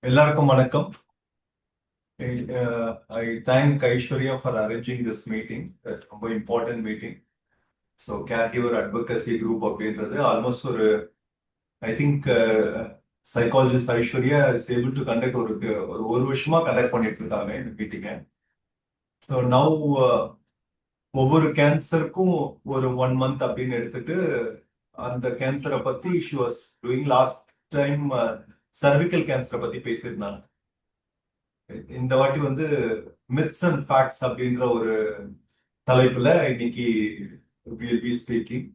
எல்லாருக்கும் வணக்கம். I thank Aishwarya for arranging this meeting. ரொம்ப important meeting. So caregiver advocacy group அப்படின்றது almost I think psychologist Aishwarya is able to conduct ஒரு வருஷமா conduct பண்ணிட்டு இருக்காங்க இந்த மீட்டிங்க. ஸோ நவ் ஒவ்வொரு கேன்சருக்கும் ஒரு 1 மந்த் அப்படின்னு எடுத்துட்டு அந்த கேன்சரை பத்தி she was doing last time cervical கேன்சரை பத்தி பேசியிருந்தாங்க. இந்த வாட்டி மித்ஸ் அண்ட் ஃபேக்ட்ஸ் அப்படின்ற ஒரு தலைப்புல இன்னைக்கு வில் பி ஸ்பீக்கிங்.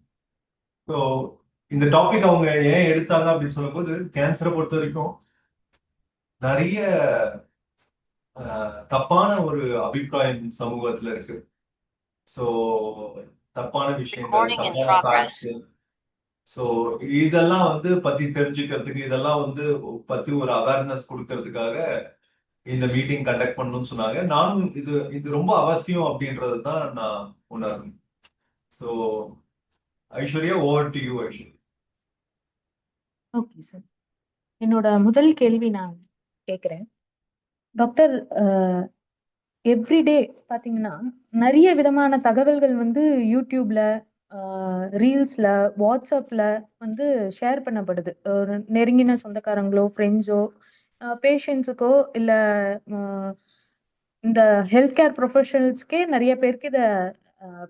ஸோ இந்த டாபிக் அவங்க ஏன் எடுத்தாங்க அப்படின்னு சொல்லும்போது, கேன்சரை பொறுத்த வரைக்கும் நிறைய தப்பான ஒரு அபிப்பிராயம் சமூகத்துல இருக்கு. ஸோ தப்பான விஷயங்கள், தப்பான ஃபேக்ட்ஸ், ஸோ இதெல்லாம் பத்தி தெரிஞ்சுக்கிறதுக்கு, இதெல்லாம் பத்தி ஒரு அவேர்னஸ் கொடுக்கறதுக்காக இந்த மீட்டிங் கண்டக்ட் பண்ணணும்னு சொன்னாங்க. நானும் இது ரொம்ப அவசியம் அப்படின்றது தான் நான் உணர்றேன். So Aishwarya, over to you Aishwarya. Okay sir, என்னோட முதல் கேள்வி நான் கேட்குறேன். டாக்டர், எவ்ரிடே பார்த்தீங்கன்னா நிறைய விதமான தகவல்கள் யூடியூப்ல, ரீல்ஸ்ல, வாட்ஸ்அப்ல ஷேர் பண்ணப்படுது. ஒரு நெருங்கின சொந்தக்காரங்களோ, ஃப்ரெண்ட்ஸோ, பேஷண்ட்ஸுக்கோ, இல்லை இந்த ஹெல்த் கேர் ப்ரொஃபஷனல்ஸ்க்கே நிறைய பேருக்கு இதை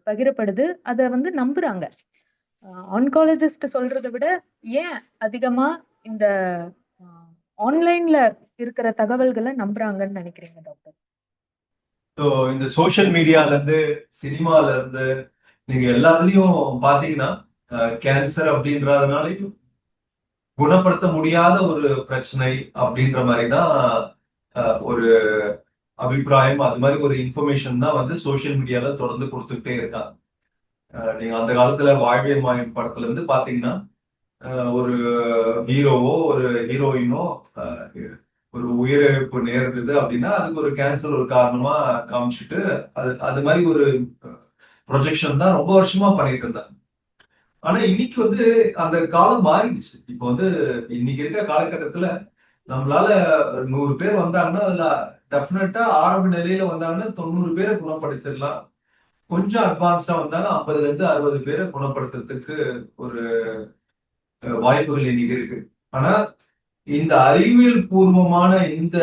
பகிரப்படுது. அதை நம்புறாங்க. ஆன்காலஜிஸ்ட் சொல்றதை விட ஏன் அதிகமா இந்த ஆன்லைன்ல இருக்கிற தகவல்களை நம்புறாங்கன்னு நினைக்கிறீங்க டாக்டர்? ஸோ இந்த சோஷியல் மீடியால இருந்து, சினிமால இருந்து, நீங்க எல்லாத்துலயும் பாத்தீங்கன்னா கேன்சர் அப்படின்றதுனாலையும் குணப்படுத்த முடியாத ஒரு பிரச்சனை அப்படின்ற மாதிரிதான் ஒரு அபிப்பிராயம், அது மாதிரி ஒரு இன்ஃபர்மேஷன் தான் சோஷியல் மீடியால தொடர்ந்து கொடுத்துக்கிட்டே இருக்காங்க. நீங்க அந்த காலத்துல வாழ்வே மாயம் படத்துல இருந்து பாத்தீங்கன்னா ஒரு ஹீரோவோ ஒரு ஹீரோயினோ ஒரு உயிரிழப்பு நேரிடுது அப்படின்னா அதுக்கு ஒரு கேன்சர் ஒரு காரணமா காமிச்சிட்டு அது மாதிரி ஒரு ப்ரொஜெக்ஷன் தான் ரொம்ப வருஷமா பண்ணிட்டு இருந்தாங்க. ஆனா இன்னைக்கு அந்த காலம் மாறிடுச்சு. இப்போ இன்னைக்கு இருக்க காலகட்டத்துல நம்மளால 100 பேர் வந்தாங்கன்னா அதுல டெஃபினட்டா ஆரம்ப நிலையில வந்தாங்கன்னா 90 பேரை குணப்படுத்திடலாம். கொஞ்சம் அட்வான்ஸ்டா வந்தாங்க 50ல இருந்து 60 பேரை குணப்படுத்துறதுக்கு ஒரு வாய்ப்புகள் இன்னைக்கு இருக்கு. ஆனா இந்த அறிவியல் பூர்வமான இந்த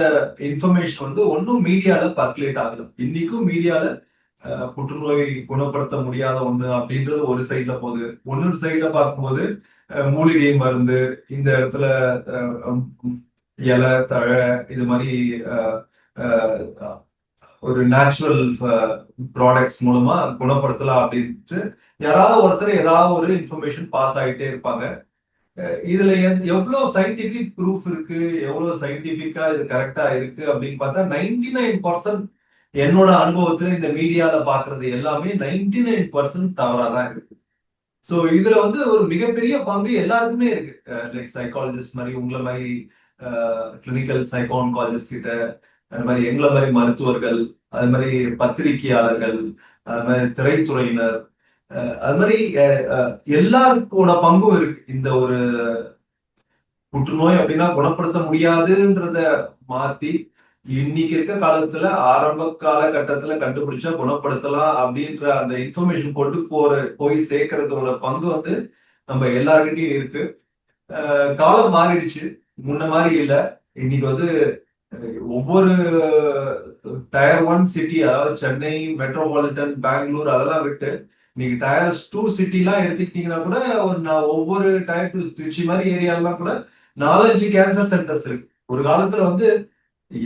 இன்ஃபர்மேஷன் ஒன்னும் மீடியால பர்குலேட் ஆகல. இன்னைக்கும் மீடியால புற்றுநோய் குணப்படுத்த முடியாத ஒண்ணு அப்படின்றது ஒரு சைட்ல போகுது. இன்னொரு சைட்ல பார்க்கும்போது மூலிகை மருந்து, இந்த இடத்துல இலை தழை, இது மாதிரி ஒரு நேச்சுரல் ப்ராடக்ட்ஸ் மூலமா குணப்படுத்தலாம் அப்படின்ட்டு யாராவது ஒருத்தர் ஏதாவது ஒரு இன்ஃபர்மேஷன் பாஸ் ஆகிட்டே இருப்பாங்க. இதுல எவ்வளவு சயின்டிபிக் ப்ரூஃப் இருக்கு, எவ்வளவு சயின்டிபிக்கா இது கரெக்டா இருக்கு அப்படின்னு பார்த்தா 99% என்னோட அனுபவத்துல இந்த மீடியால பாக்குறது எல்லாமே 99% தவறாதான் இருக்கு. சோ இதுல ஒரு மிகப்பெரிய பங்கு எல்லாருக்குமே இருக்கு. லைக் சைக்காலஜிஸ்ட் மாதிரி, உங்களை மாதிரி கிளினிக்கல் சைக்காலஜிஸ்ட் கிட்ட, அது மாதிரி எங்களை மாதிரி மருத்துவர்கள், அது மாதிரி பத்திரிகையாளர்கள், அது மாதிரி திரைத்துறையினர், அது மாதிரி எல்லாருக்கோட பங்கும் இருக்கு. இந்த ஒரு புற்றுநோய் அப்படின்னா குணப்படுத்த முடியாதுன்றத மாத்தி இன்னைக்கு இருக்க காலத்துல ஆரம்ப காலகட்டத்துல கண்டுபிடிச்சா குணப்படுத்தலாம் அப்படின்ற அந்த இன்ஃபர்மேஷன் கொண்டு போய் சேர்க்கறதோட பங்கு நம்ம எல்லார்கிட்டயும் இருக்கு. காலம் மாறிடுச்சு, முன்ன மாதிரி இல்ல. இன்னைக்கு ஒவ்வொரு டயர் 1 சிட்டி, அதாவது சென்னை, மெட்ரோபாலிட்டன், பெங்களூர் அதெல்லாம் விட்டு நீங்க டயர் 2 சிட்டி எல்லாம் எடுத்துக்கிட்டீங்கன்னா கூட ஒவ்வொரு டயர் 2 திருச்சி மாதிரி ஏரியாலாம் கூட 4-5 கேன்சர் சென்டர்ஸ் இருக்கு. ஒரு காலத்துல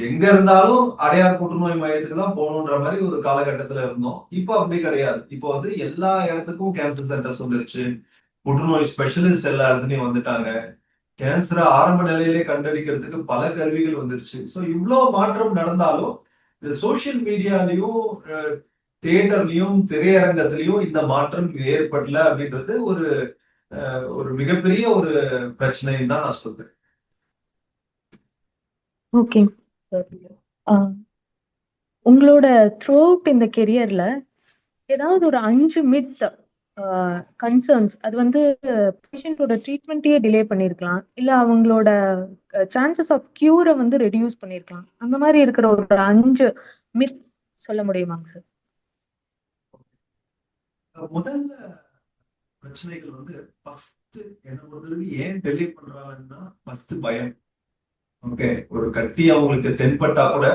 எங்க இருந்தாலும் அடையார் புற்றுநோய் மையத்துக்கு தான் போகணுன்ற மாதிரி ஒரு காலகட்டத்துல இருந்தோம். இப்போ அப்படி கிடையாது. இப்போ எல்லா இடத்துக்கும் கேன்சர் சென்டர்ஸ் வந்துருச்சு. புற்றுநோய் ஸ்பெஷலிஸ்ட் எல்லா இடத்துலயும் வந்துட்டாங்க. கேன்சரை ஆரம்ப நிலையிலே கண்டறிக்கிறதுக்கு பல கருவிகள் வந்துருச்சு. ஸோ இவ்வளவு மாற்றம் நடந்தாலும் இந்த சோசியல் மீடியாலையும் தியேட்டர்லயும் திரையரங்கத்திலையும் இந்த மாற்றம் ஏற்படல அப்படின்றது ஒரு மிகப்பெரிய ஒரு பிரச்சனைன்னு தான் நான் சொல்றேன். ஓகே, உங்களோட த்ரூ அவுட் இந்த கெரியர்ல ஏதாவது ஒரு 5 மித் கன்சர்ன்ஸ் அது வந்து பேஷண்டோட ட்ரீட்மெண்ட்டையே டிலே பண்ணியிருக்கலாம், இல்ல அவங்களோட சான்சஸ் ஆஃப் கியூரை வந்து ரெடியூஸ் பண்ணியிருக்கலாம். அந்த மாதிரி இருக்கிற ஒரு 5 மித் சொல்ல முடியுமாங்க சார்? முதல்ல பிரச்சனைகள் வந்து ஃபர்ஸ்ட் என்ன பொறுத்தவரைக்கும் ஏன் டெலே பண்றாங்கன்னா ஃபர்ஸ்ட் பயம். ஓகே, ஒரு கட்டி அவங்களுக்கு தென்பட்டா கூட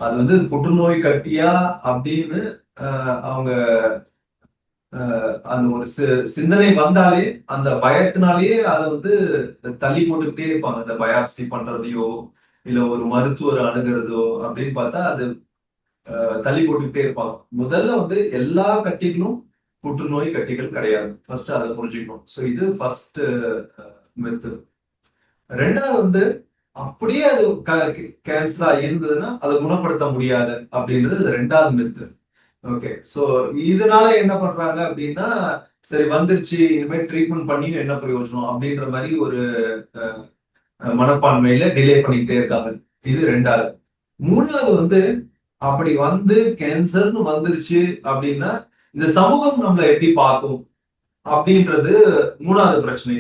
அது வந்து புற்றுநோய் கட்டியா அப்படின்னு அவங்க அந்த ஒரு சிந்தனை வந்தாலே அந்த பயத்தினாலேயே அதை வந்து தள்ளி போட்டுக்கிட்டே இருப்பாங்க. அந்த பயாப்சி பண்றதையோ இல்ல ஒரு மருத்துவர் அணுகிறதோ அப்படின்னு பார்த்தா அது தள்ளி போட்டுக்கிட்டே இருப்பாங்க. முதல்ல வந்து எல்லா கட்டிகளும் புற்றுநோய் கட்டிகள் கிடையாது. ஃபர்ஸ்ட் அதை புரிஞ்சுக்கணும். ஸோ இது ஃபர்ஸ்ட் மெத்தட். ரெண்டாவது வந்து அப்படியே அது கேன்சரா இருந்ததுன்னா அதை குணப்படுத்த முடியாது அப்படின்றது ரெண்டாவது மெத்தட். ஓகே, சோ இதனால என்ன பண்றாங்க அப்படின்னா, சரி வந்துருச்சு இனிமேல் ட்ரீட்மெண்ட் பண்ணியும் என்ன பிரயோஜனம் அப்படின்ற மாதிரி ஒரு மனப்பான்மையில டிலே பண்ணிக்கிட்டே இருக்காங்க. இது ரெண்டாவது. மூணாவது வந்து அப்படி வந்து கேன்சர்னு வந்துருச்சு அப்படின்னா இந்த சமூகம் நம்மளை எப்படி பார்க்கும் அப்படின்றது மூணாவது பிரச்சனை.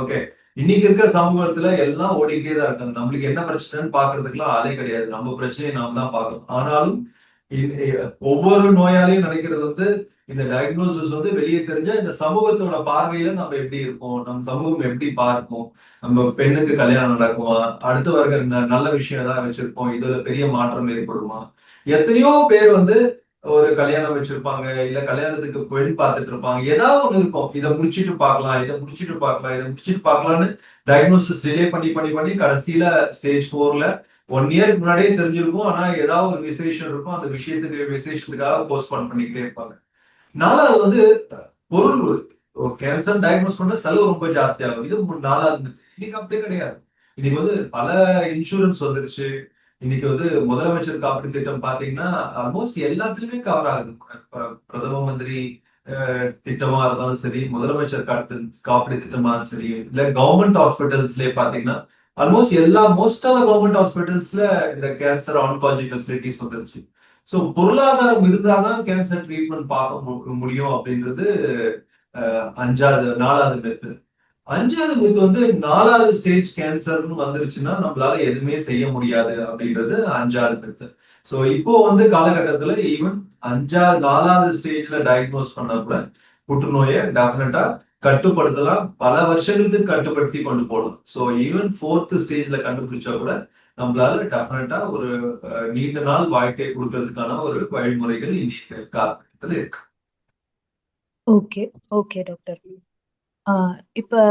ஓகே, இன்னைக்கு இருக்க சமூகத்துல எல்லாம் ஓடிக்கிட்டே தான் இருக்காங்க. நம்மளுக்கு என்ன பிரச்சனைன்னு பாக்குறதுக்குலாம் ஆளே கிடையாது. நம்ம பிரச்சனையை நாம தான் பார்க்கணும். ஆனாலும் ஒவ்வொரு நோயாளியும் நினைக்கிறது வந்து இந்த டயக்னோசிஸ் வந்து வெளியே தெரிஞ்சா இந்த சமூகத்தோட பார்வையில நம்ம எப்படி இருப்போம், நம்ம சமூகம் எப்படி பார்ப்போம், நம்ம பெண்ணுக்கு கல்யாணம் நடக்குமா, அடுத்த வர்க்க நல்ல விஷயம் ஏதாவது வச்சிருப்போம், இதுல பெரிய மாற்றம் ஏற்படுமா. எத்தனையோ பேர் வந்து ஒரு கல்யாணம் வச்சிருப்பாங்க, இல்ல கல்யாணத்துக்கு பெண் பார்த்துட்டு இருப்பாங்க, ஏதாவது ஒண்ணு இருக்கும், இதை முடிச்சுட்டு பார்க்கலாம், இதை முடிச்சுட்டு பார்க்கலாம், இதை முடிச்சுட்டு பார்க்கலாம்னு டயக்னோசிஸ் டிலே பண்ணி பண்ணி பண்ணி கடைசியில ஸ்டேஜ் 4ல 1 இயருக்கு முன்னாடியே தெரிஞ்சிருக்கும். ஆனா ஏதாவது ஒரு விசேஷம் இருக்கும், அந்த விசேஷத்துக்காக போஸ்ட்போன் பண்ணிக்கிட்டே இருப்பாங்க. நாலாவது வந்து பொருள் கேன்சர் டயக்னோஸ் பண்ண செலவு ரொம்ப ஜாஸ்தி ஆகும். இது நாலாவது. இன்னைக்கு அப்படி கிடையாது. இன்னைக்கு வந்து பல இன்சூரன்ஸ் வந்துருச்சு. இன்னைக்கு வந்து முதலமைச்சர் காப்பீடு திட்டம் பாத்தீங்கன்னா ஆல்மோஸ்ட் எல்லாத்துலயுமே கவர் ஆகுது. பிரதம மந்திரி திட்டமா இருந்தாலும் சரி, முதலமைச்சர் காப்பீடு திட்டமா சரி, இல்ல கவர்மெண்ட் ஹாஸ்பிட்டல்ஸ்லயே பாத்தீங்கன்னா ஆல்மோஸ்ட் மோஸ்ட் ஆஃப் கவர்மெண்ட் ஹாஸ்பிட்டல்ஸ்ல இந்த கேன்சர் ஆன்காலஜி ஃபெசிலிட்டிஸ் வந்துருச்சு. ஸோ பொருளாதாரம் இருந்தாதான் கேன்சர் ட்ரீட்மெண்ட் பார்க்க முடியும் அப்படின்றது நாலாவது மெத்து. அஞ்சாவது மெத்து வந்து 4வது ஸ்டேஜ் கேன்சர்னு வந்துருச்சுன்னா நம்மளால எதுவுமே செய்ய முடியாது அப்படின்றது 5வது மெத்து. ஸோ இப்போ வந்து காலகட்டத்துல ஈவன் 4வது ஸ்டேஜ்ல டயக்னோஸ் பண்ண கூட புற்றுநோயை டெஃபினட்டா கட்டுப்படுத்தலாம், பல வருஷங்களுக்கு கட்டுப்படுத்தி கொண்டு போகலாம். ஸோ ஈவன் 4th ஸ்டேஜ்ல கண்டுபிடிச்சா கூட நம்மளால டெஃபினட்டா ஒரு நீண்ட நாள் வாழ்க்கை கொடுக்கறதுக்கான ஒரு வழிமுறைகள் இன்னைக்கு காலகட்டத்தில் இருக்கு. Okay okay doctor. இப்ப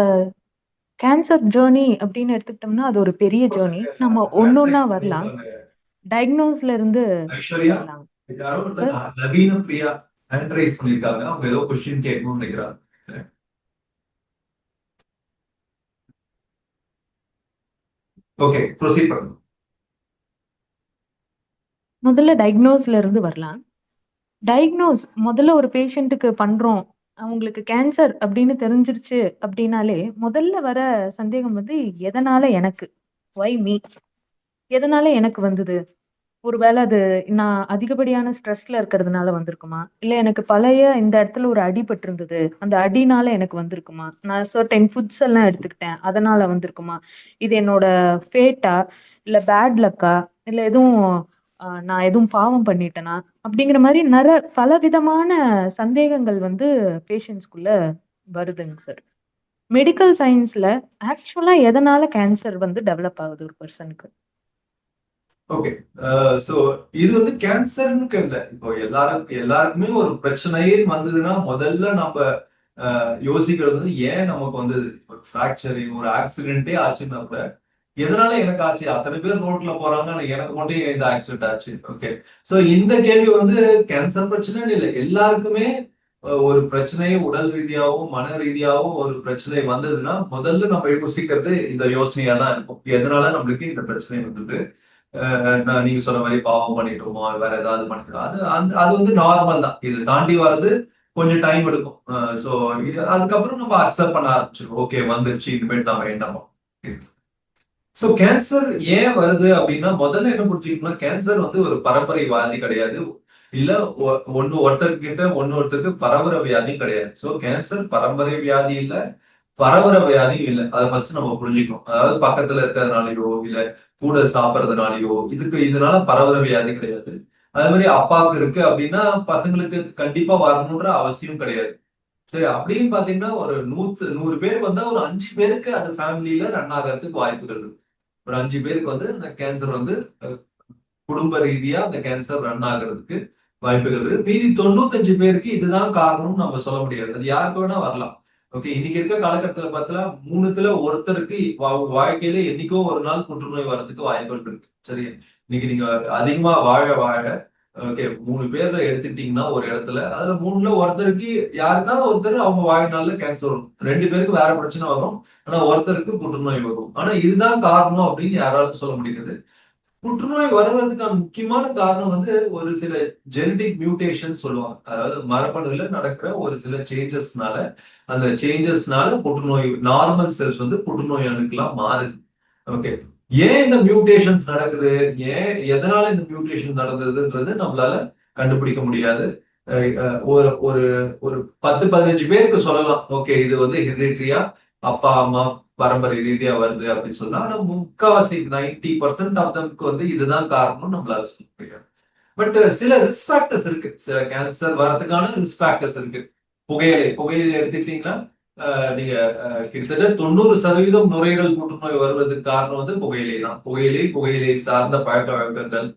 கேன்சர் ஜேர்னி அப்படின்னு எடுத்துக்கிட்டோம்னா அது ஒரு பெரிய ஜேர்னி. நம்ம ஒன்னொன்னா வரலாம். டயக்னோஸ்ல இருந்து ஐஸ்வர்யா வரலாம். நவீன பிரியா ஹேண்ட் ரைஸ் பண்ணிருக்காங்க. அவங்க ஏதோ கொஸ்டின் கேட்கணும்னு நினைக்கிறாங்க. ஓகே, ப்ரொசீட் பண்ணுங்க. முதல்ல டயக்னோஸ்ல இருந்து வரலாம். டயக்னோஸ் முதல்ல ஒரு பேஷண்ட்டுக்கு பண்றோம், அவங்களுக்கு கேன்சர் அப்படின்னு தெரிஞ்சிருச்சு அப்படின்னாலே முதல்ல வர சந்தேகம் வந்து எதனால எனக்கு, வை மீ, எதனால எனக்கு வந்தது? ஒருவேளை அது நான் அதிகப்படியான ஸ்ட்ரெஸ்ல இருக்கிறதுனால வந்திருக்குமா, இல்ல எனக்கு பழைய இந்த இடத்துல ஒரு அடிபட்டு இருந்தது, அந்த அடினால எனக்கு வந்திருக்குமா, நான் சர்டைன் ஃபுட்ஸ் எல்லாம் எடுத்துக்கிட்டேன் அதனால வந்திருக்குமா, இது என்னோட ஃபேட்டா, இல்ல பேட் லக்கா, இல்ல எதுவும் நான் எதுவும் பாவம் பண்ணிட்டேனா, அப்படிங்கிற மாதிரி பல விதமான சந்தேகங்கள் வந்து பேஷண்ட்ஸ்குள்ள வருதுங்க சார். மெடிக்கல் சயின்ஸ்ல ஆக்சுவலா எதனால கேன்சர் வந்து டெவலப் ஆகுது ஒரு பர்சனுக்கு? ஓகே, சோ இது வந்து கேன்சர்னு இல்ல. இப்போ எல்லாருக்குமே ஒரு பிரச்சனையே வந்ததுன்னா முதல்ல நம்ம யோசிக்கிறது வந்து ஏன் நமக்கு வந்தது. ஒரு ஃபிராக்சரிங், ஒரு ஆக்சிடென்டே ஆச்சுன்னா கூட எதனால எனக்கு ஆச்சு, அத்தனை பேர் ரோட்ல போறாங்க, ஆனா எனக்கு மட்டும் ஏன் இந்த ஆக்சிடென்ட் ஆச்சு. ஓகே, சோ இந்த கேள்வி வந்து கேன்சர் பிரச்சனை இல்லை, எல்லாருக்குமே ஒரு பிரச்சனை உடல் ரீதியாகவும் மன ரீதியாகவும் ஒரு பிரச்சனை வந்ததுன்னா முதல்ல நம்ம யோசிக்கிறது இந்த யோசனையா தான் இருக்கும். எதனால நம்மளுக்கு இந்த பிரச்சனை வந்தது, நீங்க சொன்ன மாதிரி பாவம் பண்ணிட்டோமோ, வேற ஏதாவது பண்ணிட்டோம், அது வந்து நார்மல் தான். இது தாண்டி வர்றது கொஞ்சம் டைம் எடுக்கும். சோ அதுக்கப்புறம் நம்ம அக்செப்ட் பண்ண ஆரம்பிச்சிருக்கோம். ஓகே வந்துருச்சு, இனிமேல் நம்ம என்ன பண்ணோம். சோ கேன்சர் ஏன் வருது அப்படின்னா முதல்ல என்ன புரிஞ்சுக்கணும்னா கேன்சர் வந்து ஒரு பரம்பரை வியாதி கிடையாது. இல்ல ஒருத்தர்கிட்ட ஒருத்தருக்கு பரவுற வியாதியும் கிடையாது. சோ கேன்சர் பரம்பரை வியாதி இல்ல, பரவுற வியாதியும் இல்ல. அதை ஃபர்ஸ்ட் நம்ம புரிஞ்சுக்கணும். அதாவது பக்கத்துல இருக்கிறதுனாலயோ இல்ல கூட சாப்பிடறதுனாலயோ இதனால பரவுற வியாதி கிடையாது. அதே மாதிரி அப்பாவுக்கு இருக்கு அப்படின்னா பசங்களுக்கு கண்டிப்பா வரணுன்ற அவசியம் கிடையாது. சரி, அப்படின்னு பாத்தீங்கன்னா ஒரு 100 பேர் வந்தா ஒரு 5 பேருக்கு அது ஃபேமிலியில ரன் ஆகிறதுக்கு வாய்ப்புகள் இருக்கு. ஒரு 5 பேருக்கு வந்து இந்த கேன்சர் வந்து குடும்ப ரீதியா அந்த கேன்சர் ரன் ஆகுறதுக்கு வாய்ப்புகள் இருக்கு. மீதி 95 பேருக்கு இதுதான் காரணம்னு நம்ம சொல்ல முடியாது. அது யாருக்கு வேணா வரலாம். ஓகே, இன்னைக்கு இருக்க காலகட்டத்துல பார்த்தா 3த்துல ஒருத்தருக்கு வாழ்க்கையில என்னைக்கோ ஒரு நாள் புற்றுநோய் வர்றதுக்கு வாய்ப்புகள் இருக்கு. சரி, இன்னைக்கு நீங்க அதிகமா வாழ வாழ ஓகே 3 பேர்ல எடுத்துக்கிட்டீங்கன்னா ஒரு இடத்துல அதுல 3ல ஒருத்தருக்கு யாருக்காவது ஒருத்தர் அவங்க வாழ்நாள்ல கேன்சர் வரும். 2 பேருக்கு வேற பிரச்சனை வரும். ஆனா ஒருத்தருக்கு புற்றுநோய் வரும். ஆனா இதுதான் காரணம் அப்படின்னு யாராலும் சொல்ல முடியாது. புற்றுநோய் வர்றதுக்கான முக்கியமான காரணம் வந்து ஒரு சில ஜெனடிக் மியூட்டேஷன் சொல்லுவாங்க. அதாவது மரபணுல நடக்கிற ஒரு சில சேஞ்சஸ்னால அந்த சேஞ்சஸ்னால புற்றுநோய் நார்மல் செல்ஸ் வந்து புற்றுநோய் அணுக்களா மாறுது. ஓகே, ஏன் இந்த மியூட்டேஷன்ஸ் நடக்குது, எதனால இந்த மியூட்டேஷன் நடந்ததுன்றது நம்மளால கண்டுபிடிக்க முடியாது. ஒரு ஒரு ஒரு 10-15 பேருக்கு சொல்லலாம். ஓகே, இது வந்து ஹெரிடிட்ரியா அப்பா அம்மா பரம்பரை ரீதியா வருது அப்படின்னு சொன்னா, ஆனா முக்காவாசி 90% ஆஃப் தம்க்கு வந்து இதுதான் காரணம் நம்மளால சொல்ல முடியாது. பட் சில ரிஸ்க் ஃபேக்டர்ஸ் இருக்கு. சில கேன்சர் வரதுக்கான ரிஸ்க் ஃபேக்டர்ஸ் இருக்கு. புகையிலை எடுத்துக்கிட்டீங்கன்னா நீங்க கிட்டத்தட்ட 90% நுரையீரல் புற்றுநோய் வருவதற்கு காரணம் வந்து புகையிலை தான். புகையிலை சார்ந்த பழக்க வழக்கங்கள்,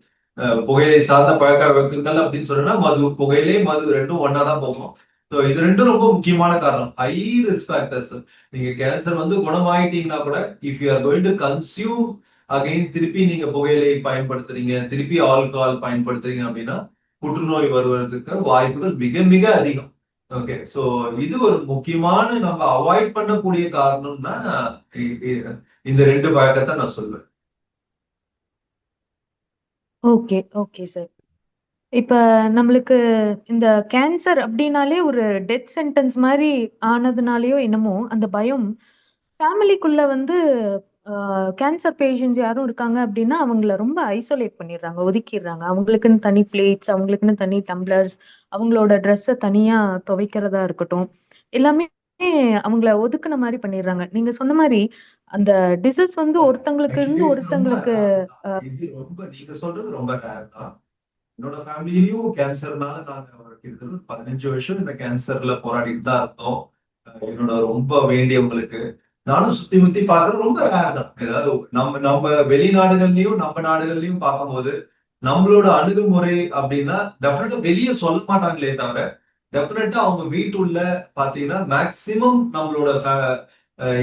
புகையிலை சார்ந்த பழக்க வழக்கங்கள் அப்படின்னு சொன்னா புகையிலை மது ரெண்டும் ஒன்னாதான் போகும். ஸோ இது ரெண்டும் ரொம்ப முக்கியமான காரணம். High risk factors. நீங்க கேன்சர் வந்து குணமாயிட்டீங்கன்னா கூட if you are going to consume again திருப்பி நீங்க புகையிலை பயன்படுத்துறீங்க, திருப்பி ஆல்கஹால் பயன்படுத்துறீங்க அப்படின்னா புற்றுநோய் வருவதற்கு வாய்ப்புகள் மிக மிக அதிகம். ஓகே, சோ இது ஒரு முக்கியமான நம்ம அவாய்ட் பண்ணக்கூடிய காரணம்னா இந்த 2 பழக்கத்தை நான் சொல்லுவேன். Okay, okay sir. இப்ப நம்மளுக்கு இந்த கேன்சர் அப்படின்னாலே ஒரு டெத் சென்டென்ஸ் மாதிரி ஆனதுனாலயோ என்னமோ அந்த பயம் ஃபேமிலிக்குள்ள வந்து கேன்சர் பேஷண்ட்ஸ் யாரும் இருக்காங்க அப்படின்னா அவங்கள ரொம்ப ஐசோலேட் பண்ணிடுறாங்க, ஒதுக்கிடுறாங்க. அவங்களுக்குன்னு தனி பிளேட்ஸ், அவங்களுக்குன்னு தனி டம்ளர்ஸ், அவங்களோட ட்ரெஸ்ஸை தனியா துவைக்கிறதா இருக்கட்டும், எல்லாமே அவங்கள ஒதுக்குன மாதிரி பண்ணிடுறாங்க. நீங்க சொன்ன மாதிரி அந்த டிசீஸ் வந்து ஒருத்தங்களுக்கு ஆக்சுவலி இருந்து இது ரொம்ப ஒருத்தங்களுக்கு rare தான். இது ரொம்ப நீங்க சொல்றது ரொம்ப ரேர் தான். என்னோட ஃபேமிலியிலயும் கேன்சர்னால நாங்க கிட்டத்தட்ட 15 வருஷம் இந்த கேன்சர்ல போராடிட்டு தான் இருந்தோம். என்னோட ரொம்ப வேண்டியவங்களுக்கு நானும் சுத்தி முத்தி பார்க்கறது ரொம்ப ரேர் தான். ஏதாவது நம்ம நம்ம வெளிநாடுகள்லயும் நம்ம நாடுகள்லயும் பார்க்கும்போது நம்மளோட அணுகுமுறை அப்படின்னா டெஃபினட்டா வெளியே சொல்ல மாட்டாங்களே தவிர டெஃபினட்டா அவங்க வீட்டுள்ள பாத்தீங்கன்னா மேக்சிமம் நம்மளோட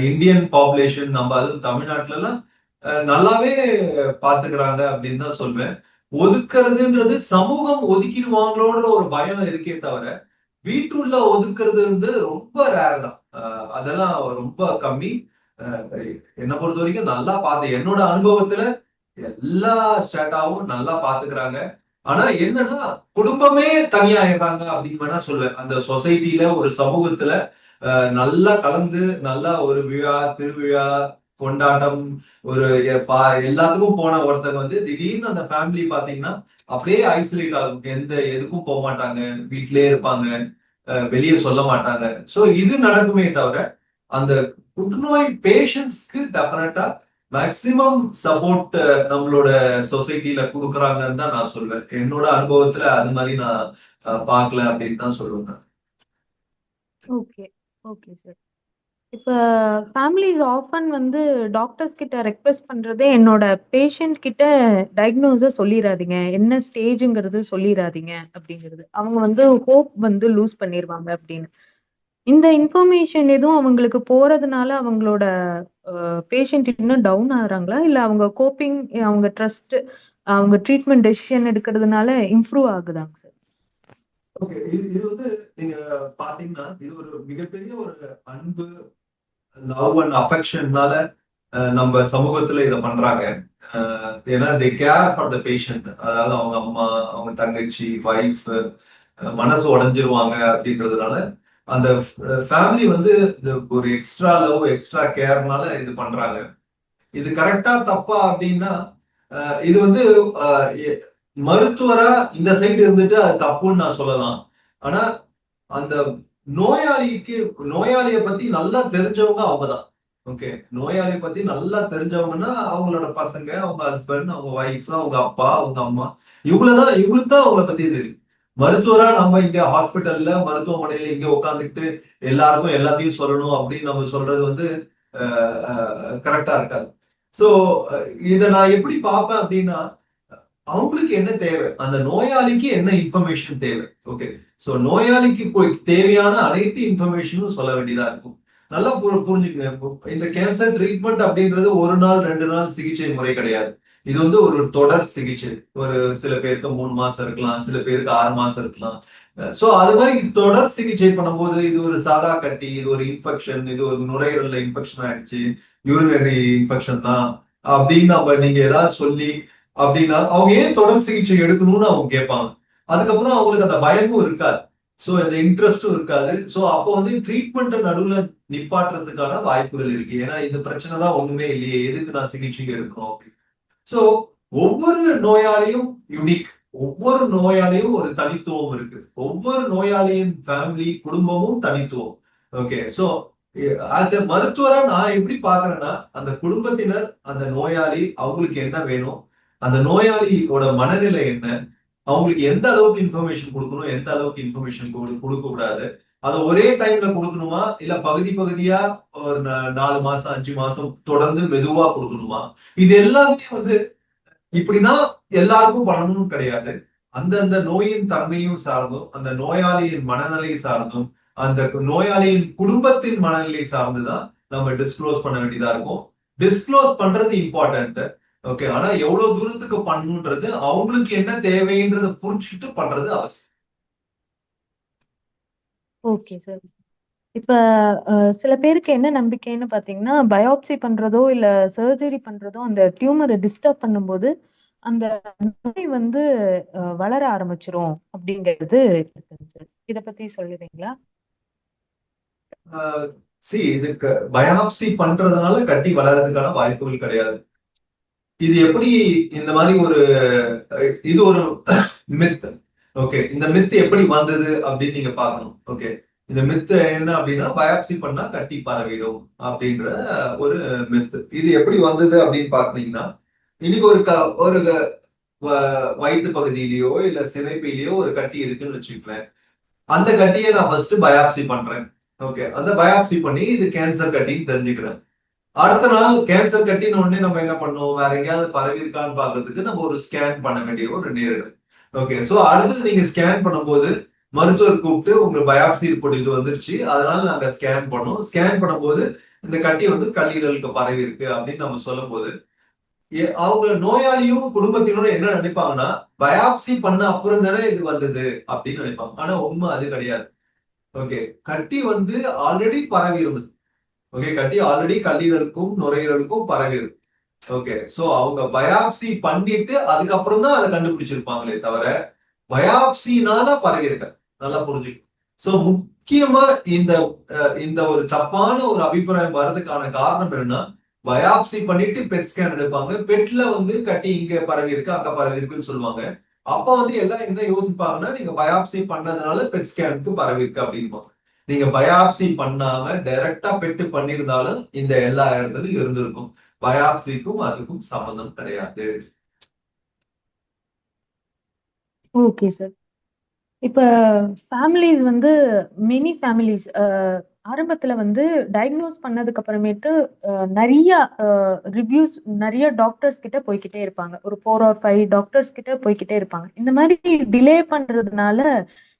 இந்தியன் பாப்புலேஷன் நம்ம அதுவும் தமிழ்நாட்டுல எல்லாம் நல்லாவே பாத்துக்கிறாங்க அப்படின்னு தான் சொல்வேன். ஒதுக்குறதுன்றது சமூகம் ஒதுக்கிடுவாங்களோன்ற ஒரு பயம் இருக்கே தவிர வீட்டுள்ள ஒதுக்குறது வந்து ரொம்ப ரேர் தான். அதெல்லாம் ரொம்ப கம்மி. என்னை பொறுத்த வரைக்கும் நல்லா பார்த்து என்னோட அனுபவத்துல எல்லா ஸ்டேட்டாவும் நல்லா பாத்துக்கிறாங்க. ஆனா என்னன்னா குடும்பமே தனியாயிடுறாங்க அப்படின்னு வேணா சொல்லுவேன். அந்த சொசைட்டில ஒரு சமூகத்துல நல்லா கலந்து நல்லா ஒரு விழா திருவிழா கொண்டாட்டம் ஒரு எல்லாத்துக்கும் போன ஒருத்தங்க வந்து திடீர்னு அந்த ஃபேமிலி பாத்தீங்கன்னா அப்படியே ஐசோலேட் ஆகும். எந்த எதுக்கும் போக மாட்டாங்க, வீட்லயே இருப்பாங்க, வெளியே சொல்ல மாட்டாங்க. சோ இது நடக்குமே தவிர அந்த புற்றுநோய் பேஷண்ட்ஸ்க்கு டெஃபினட்டா மேக்சிமம் சப்போர்ட் நம்மளோட சொசைட்டில கொடுக்குறாங்கன்னு தான் நான் சொல்வேன். என்னோட அனுபவத்துல அது மாதிரி நான் பார்க்கல அப்படின்னு தான் சொல்லுவேன். Okay, okay sir. இப்ப ஃபேமிலிஸ் ஆஃபன் வந்து டாக்டர்ஸ் கிட்ட ரெக்வெஸ்ட் பண்றதே என்னோட பேஷண்ட் கிட்ட டயக்னோஸ சொல்லிராதீங்க, என்ன ஸ்டேஜ்ங்கிறது சொல்லிராதீங்க அப்படிங்கிறது. அவங்க வந்து ஹோப் வந்து லூஸ் பண்ணிருவாங்க அப்படின்னு. இந்த இன்ஃபர்மேஷன் எதுவும் அவங்களுக்கு போறதுனால அவங்களோட பேஷண்ட் இன்னும் டவுன் ஆகுறாங்களா? இல்ல அவங்க கோப்பிங், அவங்க ட்ரஸ்ட், அவங்க ட்ரீட்மெண்ட் டெசிஷன் எடுக்கிறதுனால இம்ப்ரூவ் ஆகுதாங்க சார்? ஓகே, இது வந்து நீங்க பாத்தீங்கன்னா இது ஒரு மிகப்பெரிய ஒரு அன்பு, லவ் அண்ட் அஃபெக்ஷன்னால நம்ம சமூகத்துல இத பண்றாங்க. ஏன்னா தே கேர் ஃபார் த பேஷண்ட். அதாவது அவங்க அம்மா, அவங்க தங்கச்சி, வைஃப் மனசு உடைஞ்சிருவாங்க அப்படின்றதுனால அந்த ஃபேமிலி வந்து ஒரு எக்ஸ்ட்ரா லவ் எக்ஸ்ட்ரா கேர்னால இது பண்றாங்க. இது கரெக்டா தப்பா அப்படின்னா இது வந்து மருத்துவரா இந்த சைடு இருந்துட்டு அது தப்புன்னு நான் சொல்லலாம். ஆனா அந்த நோயாளியை பத்தி நல்லா தெரிஞ்சவங்க அவங்கதான். ஓகே, நோயாளியை பத்தி நல்லா தெரிஞ்சவங்கன்னா அவங்களோட பசங்க, அவங்க ஹஸ்பண்ட், அவங்க ஒய்ஃப், அவங்க அப்பா, அவங்க அம்மா, இவங்களுக்கு தான் அவங்கள பத்தி தெரியும். மருத்துவரா நம்ம இங்க ஹாஸ்பிட்டல்ல மருத்துவமனையில இங்க உட்காந்துக்கிட்டு எல்லாருக்கும் எல்லாத்தையும் சொல்லணும் அப்படின்னு நம்ம சொல்றது வந்து கரெக்டா இருக்காது. சோ இத நான் எப்படி பார்ப்பேன் அப்படின்னா, அவங்களுக்கு என்ன தேவை, அந்த நோயாளிக்கு என்ன இன்ஃபர்மேஷன் தேவை. ஓகே, சோ நோயாளிக்கு தேவையான அனைத்து இன்ஃபர்மேஷனும் சொல்ல வேண்டியதா இருக்கும். நல்லா புரிஞ்சுக்கங்க, இந்த கேன்சர் ட்ரீட்மெண்ட் அப்படின்றது ஒரு நாள் 2 நாள் சிகிச்சை முறை கிடையாது. இது வந்து ஒரு தொடர் சிகிச்சை. ஒரு சில பேருக்கு 3 மாசம் இருக்கலாம், சில பேருக்கு 6 மாசம் இருக்கலாம். சோ அது மாதிரி தொடர் சிகிச்சை பண்ணும்போது இது ஒரு சாதா கட்டி, இது ஒரு இன்ஃபெக்ஷன், இது ஒரு நுரையீரல்ல இன்ஃபெக்ஷன் ஆயிடுச்சு, யூரினரி இன்ஃபெக்ஷன் தான் அப்படின்னு நீங்க ஏதாவது சொல்லி அப்படின்னா அவங்க ஏன் தொடர் சிகிச்சை எடுக்கணும்னு அவங்க கேட்பாங்க. அதுக்கப்புறம் அவங்களுக்கு அந்த பயமும் இருக்காது. சோ அந்த இன்ட்ரெஸ்டும் இருக்காது. சோ அப்போ வந்து ட்ரீட்மெண்ட் நடுவுல நிப்பாட்டுறதுக்கான வாய்ப்புகள் இருக்கு. ஏன்னா இந்த பிரச்சனை தான் ஒண்ணுமே இல்லையே, எதுக்கு நான் சிகிச்சை எடுக்கணும் அப்படின்னு. சோ ஒவ்வொரு நோயாளியும் யுனிக். ஒவ்வொரு நோயாளியும் ஒரு தனித்துவம் இருக்கு. ஒவ்வொரு நோயாளியின் ஃபேமிலி, குடும்பமும் தனித்துவம். ஓகே, சோ ஆஸ் எ மருத்துவரா நான் எப்படி பாக்குறேன்னா, அந்த குடும்பத்தினர், அந்த நோயாளி, அவங்களுக்கு என்ன வேணும், அந்த நோயாளியோட மனநிலை என்ன, அவங்களுக்கு எந்த அளவுக்கு இன்ஃபர்மேஷன் கொடுக்கணும், எந்த அளவுக்கு இன்ஃபர்மேஷன் கொடுக்க கூடாது, அதை ஒரே டைம்ல கொடுக்கணுமா, இல்ல பகுதி பகுதியா ஒரு 4 மாசம் 5 மாசம் தொடர்ந்து மெதுவா கொடுக்கணுமா, இது எல்லாமே வந்து இப்படிதான் எல்லாருக்கும் பண்ணணும்னு கிடையாது. அந்தந்த நோயின் தன்மையும் சார்ந்தும், அந்த நோயாளியின் மனநிலை சார்ந்தும், அந்த நோயாளியின் குடும்பத்தின் மனநிலை சார்ந்துதான் நம்ம டிஸ்க்ளோஸ் பண்ண வேண்டியதா இருக்கும். டிஸ்க்ளோஸ் பண்றது இம்பார்ட்டன்ட். ஓகே, ஆனா எவ்வளவு தூரத்துக்கு பண்ணணுன்றது அவங்களுக்கு என்ன தேவைன்றத புரிஞ்சுக்கிட்டு பண்றது அவசியம். Okay sir. இப்ப சில பேருக்கு என்ன நம்பிக்கைன்னு பாத்தீங்கன்னா, பயாப்சி பண்றதோ இல்ல சர்ஜரி பண்றதோ அந்த டியூமரை டிஸ்டர்ப் பண்ணும்போது அந்த நோய் வந்து வளர ஆரம்பிச்சிரும் அப்படிங்கிறது இருக்குங்க சார். இத பத்தி சொல்லுறீங்களா? இதுக்கு பயாப்சி பண்றதுனால கட்டி வளர்றதுக்கான வாய்ப்புகள் கிடையாது. இது எப்படி இந்த மாதிரி இது ஒரு மித். ஓகே, இந்த மித் எப்படி வந்தது அப்படின்னு நீங்க பார்க்கணும். ஓகே, இந்த மித் என்ன அப்படின்னா, பயாப்சி பண்ணா கட்டி பரவிடும் அப்படின்ற ஒரு மித். இது எப்படி வந்தது அப்படின்னு பாத்தீங்கன்னா, இன்னைக்கு ஒரு வயிற்று பகுதியிலயோ இல்ல சினைப்பையிலயோ ஒரு கட்டி இருக்குன்னு வச்சுக்கலேன். அந்த கட்டியை நான் ஃபர்ஸ்ட் பயாப்சி பண்றேன். ஓகே, அந்த பயாப்சி பண்ணி இது கேன்சர் கட்டின்னு தெரிஞ்சுக்கிறேன். அடுத்த நாள் கேன்சர் கட்டின உடனே நம்ம என்ன பண்ணுவோம், வேற எங்கேயாவது பரவி இருக்கான்னு பாக்குறதுக்கு நம்ம ஒரு ஸ்கேன் பண்ண வேண்டிய ஒரு நேரம். ஓகே, சோ அடுத்தது நீங்க ஸ்கேன் பண்ணும்போது மருத்துவர் கூப்பிட்டு உங்க பயாப்சி ரிப்போர்ட் இது வந்துருச்சு, அதனால நாங்க ஸ்கேன் பண்ணோம். ஸ்கேன் பண்ணும்போது இந்த கட்டி வந்து கல்லீரலுக்கு பரவி இருக்கு அப்படின்னு நம்ம சொல்லும் போது அவங்க நோயாளியும் குடும்பத்தினரும் என்ன நினைப்பாங்கன்னா, பயாப்சி பண்ண அப்புறம் தானே இது வந்தது அப்படின்னு நினைப்பாங்க. ஆனா உண்மை அது கிடையாது. ஓகே, கட்டி வந்து ஆல்ரெடி பரவி இருந்தது. ஓகே, கட்டி ஆல்ரெடி கல்லீரலுக்கும் நுரையீரலுக்கும் பரவி இருக்கு. ஓகே, சோ அவங்க பயாப்சி பண்ணிட்டு அதுக்கப்புறம் தான் அதை கண்டுபிடிச்சிருப்பாங்களே தவிர பயாப்சினால பரவி இருக்க. நல்லா புரிஞ்சுக்கணும். சோ முக்கியமா இந்த இந்த ஒரு தப்பான ஒரு அபிப்பிராயம் வர்றதுக்கான காரணம் என்னன்னா, பயாப்சி பண்ணிட்டு பெட் ஸ்கேன் எடுப்பாங்க. பெட்ல வந்து கட்டி இங்க பரவி இருக்கு, அங்க பரவி இருக்குன்னு சொல்லுவாங்க. அப்ப வந்து எல்லாம் என்ன யோசிப்பாங்கன்னா, நீங்க பயாப்சி பண்ணதுனால பெட் ஸ்கேனுக்கு பரவி இருக்கு அப்படின்பாங்க. நீங்க பயாப்சி பண்ணாம டைரக்டா பெட்டு பண்ணியிருந்தாலும் இந்த எல்லா இடத்துலயும் இருந்திருக்கும். பயாப்சிக்கும் அதுக்கும் சம்பந்தம் கிடையாது. Okay sir. இப்ப ஃபேமிலிஸ் வந்து மெனி ஃபேமிலிஸ் ஆரம்பத்துல வந்து டயக்னோஸ் பண்ணதுக்கு அப்புறமேட்டு நிறைய ரிவ்யூஸ் நிறைய டாக்டர்ஸ் கிட்ட போய்க்கிட்டே இருப்பாங்க. ஒரு 4 or 5 டாக்டர்ஸ் கிட்ட போய்க்கிட்டே இருப்பாங்க. இந்த மாதிரி டிலே பண்றதுனால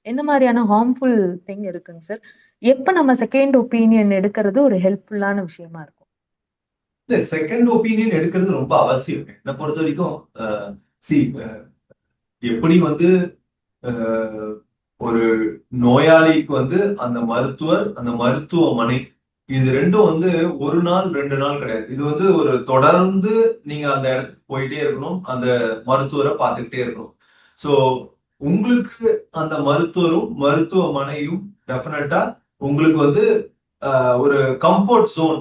என்ன மாதிரியான ஹார்ம்ஃபுல் திங் இருக்குங்க சார்? எப்ப நம்ம செகண்ட் ஒப்பீனியன் எடுக்கிறது ஒரு ஹெல்ப்ஃபுல்லான விஷயமா இருக்கும்? இல்ல, செகண்ட் ஒப்பீனியன் எடுக்கிறது ரொம்ப அவசியம். என்ன பொறுத்த வரைக்கும் சி எப்படி வந்து ஒரு நோயாளிக்கு வந்து அந்த மருத்துவர், அந்த மருத்துவமனை, இது ரெண்டும் வந்து ஒரு நாள் 2 நாள் கிடையாது. இது வந்து ஒரு தொடர்ந்து நீங்க அந்த இடத்துக்கு போயிட்டே இருக்கணும், அந்த மருத்துவரை பார்த்துக்கிட்டே இருக்கணும். சோ உங்களுக்கு அந்த மருத்துவரும் மருத்துவமனையும் டெஃபினட்டா உங்களுக்கு வந்து ஒரு கம்ஃபர்ட் ஜோன்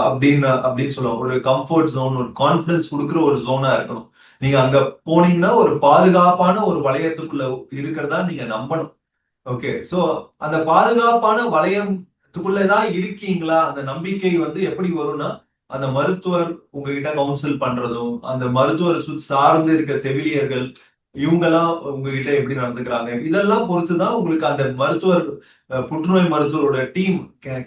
அப்படின்னு சொல்லுவாங்க. ஒரு கம்ஃபர்ட் ஜோன், ஒரு கான்பிடன்ஸ் கொடுக்குற ஒரு ஜோனா இருக்கணும். நீங்க அங்க போனீங்கன்னா ஒரு பாதுகாப்பான ஒரு வளையத்துக்குள்ள இருக்கிறதா நீங்க நம்பணும். ஓகே, சோ அந்த பாதுகாப்பான வளையத்துக்குள்ளதான் இருக்கீங்களா, அந்த நம்பிக்கை வந்து எப்படி வரும்னா, அந்த மருத்துவர் உங்ககிட்ட கவுன்சில் பண்றதும், அந்த மருத்துவர் சார்ந்து இருக்க செவிலியர்கள் இவங்கெல்லாம் உங்ககிட்ட எப்படி நடந்துக்கிறாங்க, இதெல்லாம் பொறுத்துதான் உங்களுக்கு அந்த மருத்துவர், புற்றுநோய் மருத்துவரோட டீம்.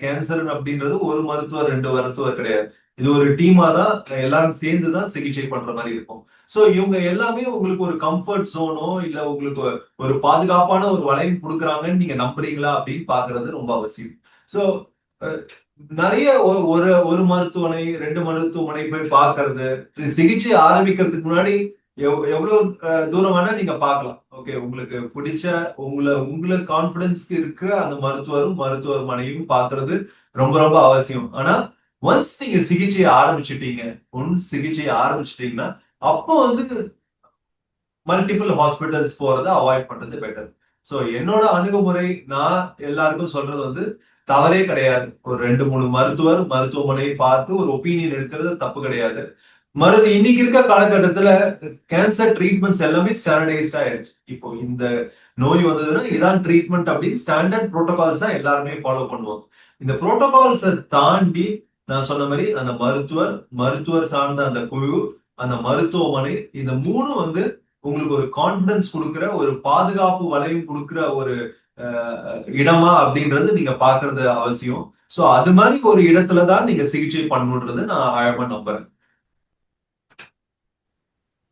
கேன்சர் அப்படின்றது ஒரு மருத்துவர் ரெண்டு மருத்துவர் கிடையாது, இது ஒரு டீமா தான் எல்லாரும் சேர்ந்துதான் சிகிச்சை பண்ற மாதிரி இருக்கும். சோ இவங்க எல்லாமே உங்களுக்கு ஒரு கம்ஃபர்ட் ஜோனோ இல்ல உங்களுக்கு ஒரு பாதுகாப்பான ஒரு வளையம் கொடுக்குறாங்கன்னு நீங்க நம்புறீங்களா அப்படின்னு பாக்குறது ரொம்ப அவசியம். சோ நிறைய ஒரு ஒரு மருத்துவமனை ரெண்டு மருத்துவமனை போய் பாக்குறது, சிகிச்சை ஆரம்பிக்கிறதுக்கு முன்னாடி எவ்வளவு தூரம் வேணா நீங்க பார்க்கலாம். ஓகே, உங்களுக்கு பிடிச்ச உங்களுக்கு கான்பிடன்ஸ்க்கு இருக்கிற அந்த மருத்துவரும் மருத்துவமனையும் பாக்குறது ரொம்ப ரொம்ப அவசியம். ஆனா ஒன்ஸ் நீங்க சிகிச்சையை ஆரம்பிச்சிட்டீங்கன்னா அப்போ வந்து மல்டிபிள் ஹாஸ்பிட்டல்ஸ் போறதை அவாய்ட் பண்றது பெட்டர். சோ என்னோட அணுகுமுறை, நான் எல்லாருக்கும் சொல்றது வந்து தவறே கிடையாது. ஒரு ரெண்டு மூணு மருத்துவமனையை பார்த்து ஒரு ஒப்பீனியன் எடுக்கிறது தப்பு கிடையாது. இன்னைக்கு இருக்க காலகட்டத்துல கேன்சர் ட்ரீட்மெண்ட்ஸ் எல்லாமே ஸ்டாண்டர்டைஸ்ட் ஆயிடுச்சு. இப்போ இந்த நோய் வந்ததுன்னா இதான் ட்ரீட்மெண்ட் அப்படின்னு ஸ்டாண்டர்ட் புரோட்டோகால்ஸ் தான் எல்லாருமே ஃபாலோ பண்ணுவாங்க. இந்த புரோட்டோகால்ஸை தாண்டி நான் சொன்ன மாதிரி அந்த மருத்துவர் சார்ந்த அந்த குழு, அந்த மருத்துவமனை, இந்த மூணு வந்து உங்களுக்கு ஒரு கான்பிடன்ஸ் கொடுக்குற, ஒரு பாதுகாப்பு வளையம் கொடுக்குற ஒரு இடமா அப்படின்றது நீங்க பாக்குறது அவசியம். சோ அது மாதிரி ஒரு இடத்துலதான் நீங்க சிகிச்சை பண்ணணுன்றது நான் ஆழமா நம்புறேன்.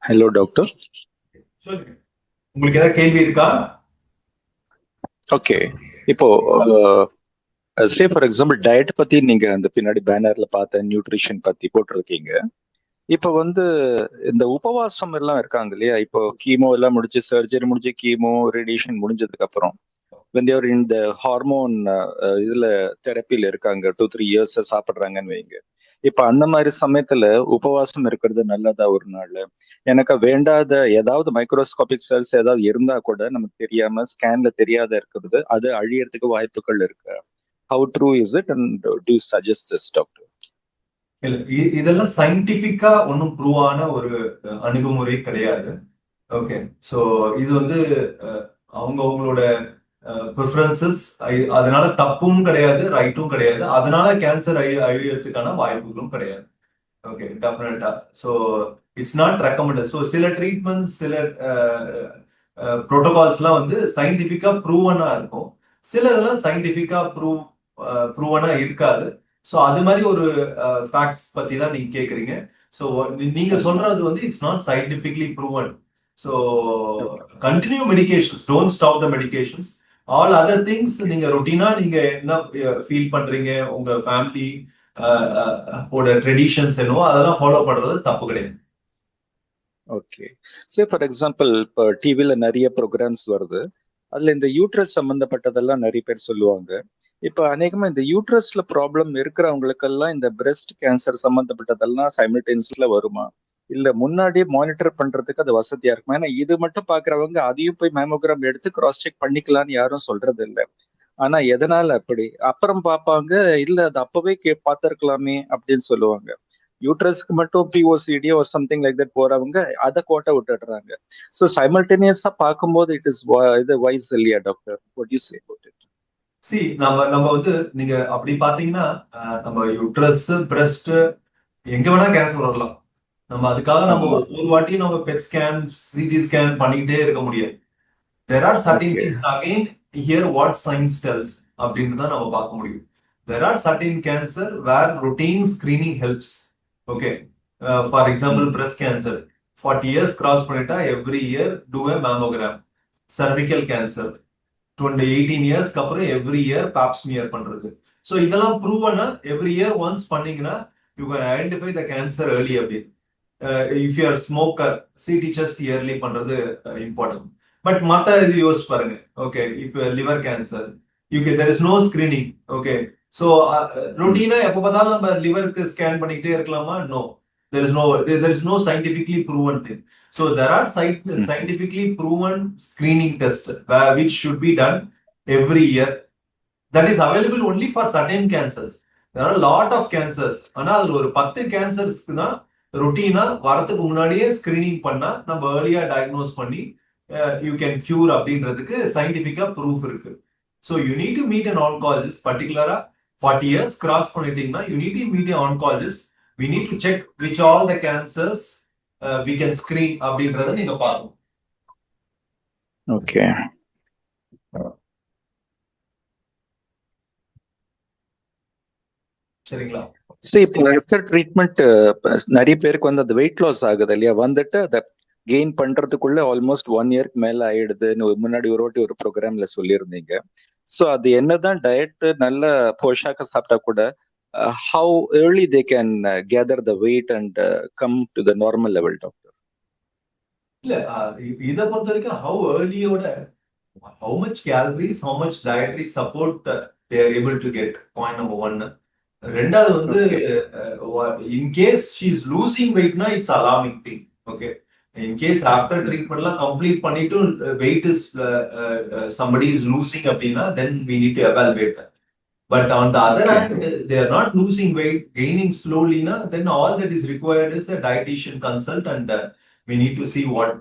ஹலோ டாக்டர், உங்களுக்கு ஏதாவது கேள்வி இருக்கா? ஓகே, இப்போ சே ஃபார் எக்ஸாம்பிள் டயட் பத்தி நீங்க அந்த பின்னாடி பேனர்ல பார்த்த நியூட்ரிஷன் பத்தி போட்டிருக்கீங்க. இப்போ வந்து இந்த உபவாசம் எல்லாம் இருக்காங்க இல்லையா, இப்போ கீமோ எல்லாம் முடிஞ்சு, சர்ஜரி முடிஞ்சு, கீமோ ரேடியேஷன் முடிஞ்சதுக்கு அப்புறம் when they are in the hormone இதுல தெரப்பில இருக்காங்க, 2-3 years சாப்பிடுறாங்கன்னு வைங்க. இப்ப அந்த மாதிரி சமயத்துல உபவாசம் இருக்கிறது நல்லதா? ஒரு நாள் எனக்கு வேண்டாத ஏதாவது மைக்ரோஸ்கோபிக் செல்ஸ் ஏதாவது இருந்தா கூட நமக்கு தெரியாம ஸ்கேன்ல தெரியாத இருக்கிறது, அது அழியறதுக்கு வாய்ப்புகள் இருக்கு. How true is it and to suggest this doctor? இதெல்லாம் சயின்டிபிக்கா ஒன்னும் ப்ரூவ் ஆன ஒரு அணுகுமுறை கிடையாது. ஓகே, சோ இது வந்து அவங்களோட ப்ரிஃபரன்சஸ், அதனால தப்பும் கிடையாது, ரைட்டும் கிடையாது, அதனால கேன்சர் அழியறதுக்கான வாய்ப்புகளும் கிடையாது. ஓகே, டெஃபினட்டா. So it's not recommended. So சில ட்ரீட்மெண்ட்ஸ், சில ப்ரோட்டோகால்ஸ்லாம் வந்து சயின்டிஃபிக்கா ப்ரூவனா இருக்கும், சில இதெல்லாம் சயின்டிஃபிக்கா ப்ரூவனா இருக்காது. ஸோ அது மாதிரி ஒரு ஃபேக்ட்ஸ் பத்தி தான் நீங்க கேக்குறீங்க. ஸோ நீங்க சொல்றது வந்து it's not scientifically proven. So continue medications, don't stop the medications. All other things நீங்க ரொட்டீனா நீங்க என்ன ஃபீல் பண்றீங்க, உங்க ஃபேமிலி ட்ரெடிஷன்ஸ் என்னவோ அதெல்லாம் ஃபாலோ பண்றது தப்பு கிடையாது. ஓகே, சே ஃபார் எக்ஸாம்பிள் இப்போ டிவில நிறைய ப்ரோக்ராம்ஸ் வருது, அதுல இந்த யூட்ரஸ் சம்பந்தப்பட்டதெல்லாம் நிறைய பேர் சொல்லுவாங்க. இப்ப அநேகமா இந்த யூட்ரஸ்ல ப்ராப்ளம் இருக்கிறவங்களுக்கெல்லாம் இந்த பிரெஸ்ட் கேன்சர் சம்பந்தப்பட்டதெல்லாம் சைமல்டேனியஸ்ல வருமா, இல்ல முன்னாடியே மானிட்டர் பண்றதுக்கு அது வசதியா இருக்குமா? ஏன்னா இது மட்டும் பாக்குறவங்க அதையும் போய் மேமோகிராம் எடுத்து கிராஸ் செக் பண்ணிக்கலாம்னு யாரும் சொல்றது இல்லை. ஆனா எதனால அப்படி அப்புறம் பார்ப்பாங்க, இல்ல அது அப்பவே பார்த்திருக்கலாமே அப்படின்னு சொல்லுவாங்க. யூட்ரஸ்க்கு மட்டும் பிஓசிடி ஒரு சம்திங் லைக் தட் போறவங்க அதை கோட்டை விட்டுடுறாங்க. ஸோ சைமல்டேனியஸா பார்க்கும்போது இட் இஸ் இது வைஸ் இல்லையா doctor? What you say about it? C நம்ம வந்து நீங்க அப்படி பாத்தீங்கன்னா நம்ம யூட்ரஸ், பிரெஸ்ட் எங்க வேணா கேன்சர் வரலாம். நம்ம அதுக்காக நம்ம ஒவ்வொரு வாட்டியும் நம்ம பெட் ஸ்கேன், சிடி ஸ்கேன் பண்ணிக்கிட்டே இருக்க முடியாது. There are certain things again here what science tells அப்படின்னு தான் நம்ம பார்க்க முடியும். There are certain cancer where routine screening helps. Okay, for example breast cancer 40 years cross பண்ணிட்டா every year do a mammogram. Cervical cancer 18 years அப்புறம் every year pap smear பண்றது. So இதெல்லாம் ப்ரூவனா every year once பண்ணீங்கன்னா you can identify the cancer early அப்படின்னு. If you are smoker, CT chest yearly பண்றது important. But மத்த இது யோசிச்சு பாருங்க. Okay, if liver cancer there is no screening. Okay, so ரொட்டீனா எப்ப பார்த்தாலும் நம்ம லிவருக்கு ஸ்கேன் பண்ணிக்கிட்டே இருக்கலாமா? No, there is no scientifically proven thing. So there are scientifically proven screening tests which should be done every year. That is available only for certain cancers. There are a lot of cancers. ஆனா அதுல ஒரு 10 கேன்சர்ஸ்க்கு தான் ரொட்டீனா வரதுக்கு முன்னாடியே screening பண்ணா நம்ம ஏர்லியா டயக்னோஸ் பண்ணி யூ கேன் கியூர் அப்படின்றதுக்கு சயின்டிபிக்கா ப்ரூஃப் இருக்கு. So you need to meet an oncologist. பர்டிகுலரா 40 years கிராஸ் பண்ணிட்டீங்கன்னா you need to meet oncologist. We need to check which all the cancers we can screen அப்படின்றத நீங்க பார்க்கணும். ஓகே. சரிங்களா? சரி, இப்போ ஆஃப்டர் ட்ரீட்மெண்ட் நிறைய பேருக்கு வந்து அந்த வெயிட் லாஸ் ஆகுது இல்லையா, வந்துட்டு அதை கெயின் பண்றதுக்குள்ள ஆல்மோஸ்ட் 1 இயர்க்கு மேல ஆயிடுதுன்னு முன்னாடி ஒரு வாட்டி ஒரு ப்ரோக்ராம்ல சொல்லியிருந்தீங்க. ஸோ அது என்னதான் டயட் நல்ல போஷாக்க சாப்பிட்டா கூட how early they can gather the weight and come to the normal level doctor? இல்ல இதை பொறுத்த வரைக்கும் ஹவு ஏர்லியோட how much calories, how much dietary support they are able to get, point number 1. ரெண்டாவது வந்து in case she is losing weight na it's alarming thing. Okay, in case after treatment la complete பண்ணிட்டு weight is somebody is losing அப்படினா then we need to evaluate that. But on the other hand, they are not losing weight, gaining slowly na, then all that is required is a dietitian consult and we need to see what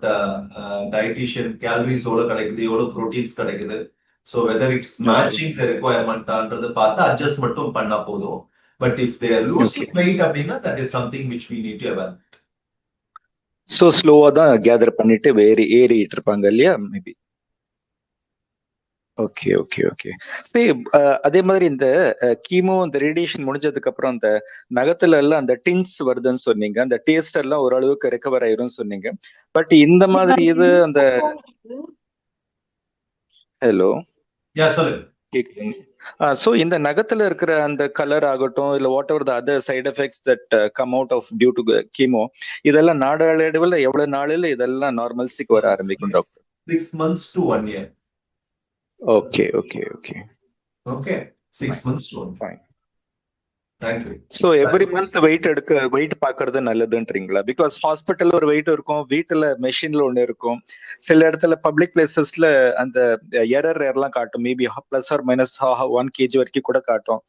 dietitian calories ola kadakudhu, evola proteins kadakudhu. So whether it's matching the requirement andradha paatha adjust mattum panna podum. But if they are losing weight அப்படின்னா that is something which we need to evaluate. So ஸ்லோவா தான் gather பண்ணிட்டு ஏறிட்டு இருப்பாங்க இல்லையா, maybe. Okay okay okay. சரி, அதே மாதிரி இந்த கீமோ இந்த ரேடியேஷன் முடிஞ்சதுக்கு அப்புறம் அந்த நகத்துல எல்லாம் அந்த டின்ஸ் வருதுன்னு சொன்னீங்க, அந்த டேஸ்ட் எல்லாம் ஓரளவுக்கு ரெக்கவர் ஆயிரும் சொன்னீங்க. பட் இந்த மாதிரி இது அந்த ஹலோ சொல்லுங்க. சோ இந்த நகத்துல இருக்கிற அந்த கலர் ஆகட்டும் இல்ல whatever the other side effects that come out of due to chemo, இதெல்லாம் நாளடைவுல எவ்வளவு நாளில் இதெல்லாம் நார்மல்ஸிக்கு வர ஆரம்பிக்கும் doctor? 6 months to 1 year. Okay okay okay okay, 6 months to 1 year. Fine. Thank you. So every month weight பாக்குறது நல்லதுன்றீங்களா? பிகாஸ் ஹாஸ்பிட்டல்ல ஒரு வெயிட் இருக்கும், வீட்டுல மெஷின்ல ஒண்ணு இருக்கும், சில இடத்துல பப்ளிக் பிளேசஸ்ல அந்த எரர்லாம் காட்டும், maybe plus or minus 1 kg வரைக்கும் கூட காட்டும்.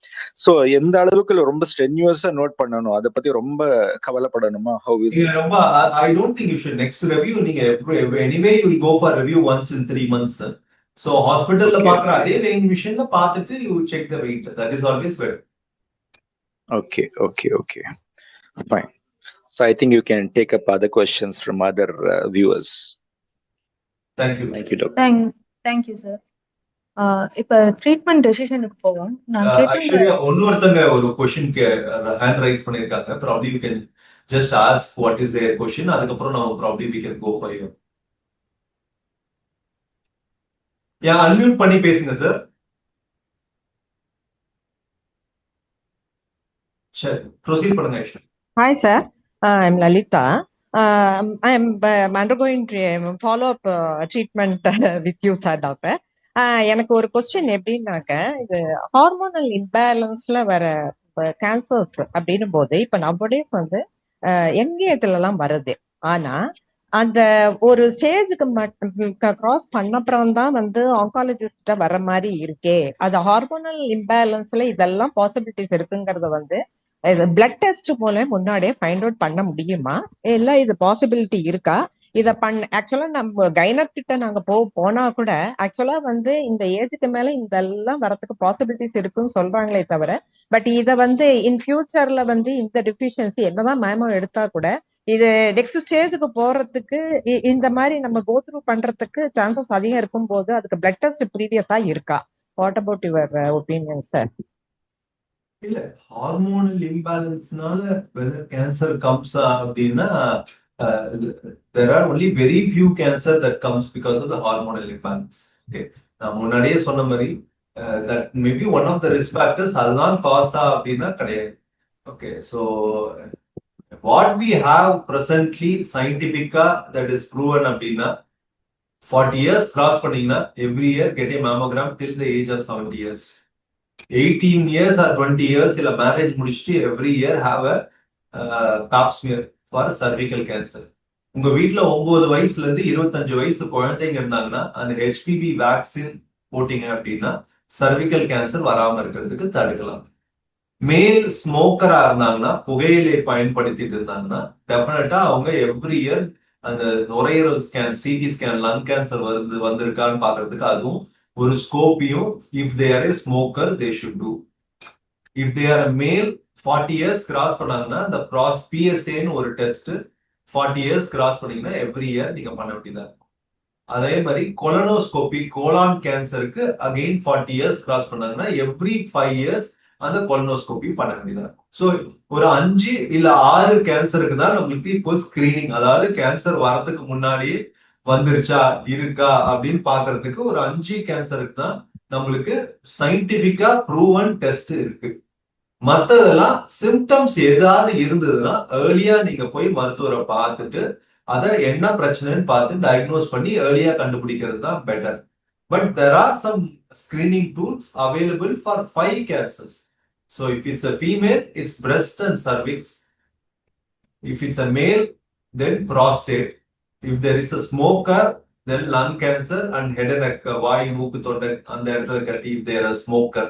சோ எந்த அளவுக்கு ரொம்ப ஸ்ட்ரென்யூஸா நோட் பண்ணணும், அதை பத்தி ரொம்ப கவலைப்படணுமா? How is it? I don't think you should next review நீங்க anyway you will go for review once in 3 months. So hospitalல பாக்குற அதே weighing machineல பார்த்துட்டு you check the weight. That is always better. Okay. Fine. So I think you can take up other questions from other viewers. Thank you. Thank you, doctor. Thank you, sir. இப்ப treatment டெசிஷனுக்கு போவோம். நான் actually ஒருத்தங்க ஒரு question hand rice பண்ணிருக்காங்க. Probably you can just ask what is their question. அதுக்கு அப்புறம் நான் probably we can go for you. unmute பண்ணி பேசுங்க சார். சரி, proceed பண்ணுங்க. Hi sir, I'm Lalita. I'm undergoing follow-up treatment with you, sir, doctor. எனக்கு ஒரு கொஸ்டின் எப்படின்னாக்க, இது ஹார்மோனல் இம்பேலன்ஸ்ல வர கேன்சர்ஸ் அப்படின்னும் போது இப்ப நவடேஸ் வந்து யங் ஏஜ்ல எல்லாம் வருது. ஆனா அந்த ஒரு ஸ்டேஜுக்கு கிராஸ் பண்ணப்புறம் தான் வந்து ஆங்காலஜிஸ்ட வர மாதிரி இருக்கே. அது ஹார்மோனல் இம்பேலன்ஸ்ல இதெல்லாம் பாசிபிலிட்டிஸ் இருக்குங்கிறத வந்து பிளட் டெஸ்ட் போல முன்னாடியே ஃபைண்ட் அவுட் பண்ண முடியுமா, இல்ல இது பாசிபிலிட்டி இருக்கா? இத ஆக்சுவலா நம்ம கைனக் கிட்ட நாங்க போனா கூட ஆக்சுவலா வந்து இந்த ஏஜுக்கு மேல இதெல்லாம் வரதுக்கு பாசிபிலிட்டிஸ் இருக்குன்னு சொல்றாங்களே தவிர, பட் இத வந்து இன் ஃபியூச்சர்ல வந்து இந்த டிஃபிஷியன்சி என்னதான் மேமோ எடுத்தா கூட இது நெக்ஸ்ட் ஸ்டேஜுக்கு போறதுக்கு இந்த மாதிரி நம்ம கோ த்ரூ பண்றதுக்கு சான்சஸ் அதிகம் இருக்கும் போது அதுக்கு பிளட் டெஸ்ட் ப்ரீவியஸா இருக்கா? What about your opinion sir? இல்ல, ஹார்மோனல் இம்பேலன்ஸ்னால whether cancer comes அப்படின்னா there are only very few cancer that comes because of the hormonal imbalance. Okay, நான் முன்னாடியே சொன்ன மாதிரி that may be one of the risk factors. அதுதான் காசா அப்படின்னா கிடையாது. Okay, so what we have presently scientifica that is proven அப்படின்னா 40 years cross பண்ணீங்கன்னா every year get a mammogram till the age of 70 years. 18 years or 20 years இல்ல marriage முடிச்சுட்டு every year have a pap smear for cervical cancer. உங்க வீட்டுல 9 வயசுல இருந்து 25 வயசு குழந்தைங்க இருந்தாங்கன்னா அந்த HPV வேக்சின் போட்டீங்க அப்படின்னா cervical cancer வராம இருக்கிறதுக்கு தடுக்கலாம். மேல் ஸ்மோக்கரா இருந்தாங்கன்னா, புகையிலை பயன்படுத்திட்டு இருந்தாங்கன்னா, டெஃபினட்டா அவங்க எவ்ரி இயர் அந்த நுரையீரல் scan, CT scan, lung cancer வந்திருக்கான்னு பாக்குறதுக்கு அதுவும் ஒரு ஸ்கோப்பியும், if they are a smoker they should do. If they are male 40 years cross பண்ணாங்கன்னா இந்த பிஎஸ்ஏன்னு ஒரு டெஸ்ட் 40 இயர்ஸ் கிராஸ் பண்ணீங்கன்னா எவ்ரி இயர் நீங்க பண்ண வேண்டியதா இருக்கும். அதே மாதிரி கொலனோஸ்கோபி, கோலான் கேன்சருக்கு அகைன் 40 இயர்ஸ் கிராஸ் பண்ணாங்கன்னா எவ்ரி 5 இயர்ஸ் அந்த கொலனோஸ்கோபி பண்ண வேண்டியதா இருக்கும். ஸோ ஒரு 5 இல்ல 6 கேன்சருக்கு தான் நம்மளுக்கு இப்போ ஸ்கிரீனிங், அதாவது கேன்சர் வரதுக்கு முன்னாடியே வந்துருச்சா இருக்கா அப்படின்னு பாக்குறதுக்கு ஒரு 5 கேன்சருக்கு தான் நம்மளுக்கு சயின்டிபிக்கா ப்ரூவன் டெஸ்ட் இருக்கு. மத்ததெல்லாம் சிம்டம்ஸ் ஏதாவது இருந்ததுன்னா ஏர்லியா நீங்க போய் மருத்துவரை பார்த்துட்டு அதை என்ன பிரச்சனைன்னு பார்த்து டயக்னோஸ் பண்ணி ஏர்லியா கண்டுபிடிக்கிறது தான் better. But there are some screening tools available for 5 cancers. So if it's a female, it's breast and cervix. If it's a male, then prostate. If there is a smoker, then lung cancer and head and neck, வாய் மூக்கு தொண்டை அந்த இடத்துல கட்டி if they are a smoker.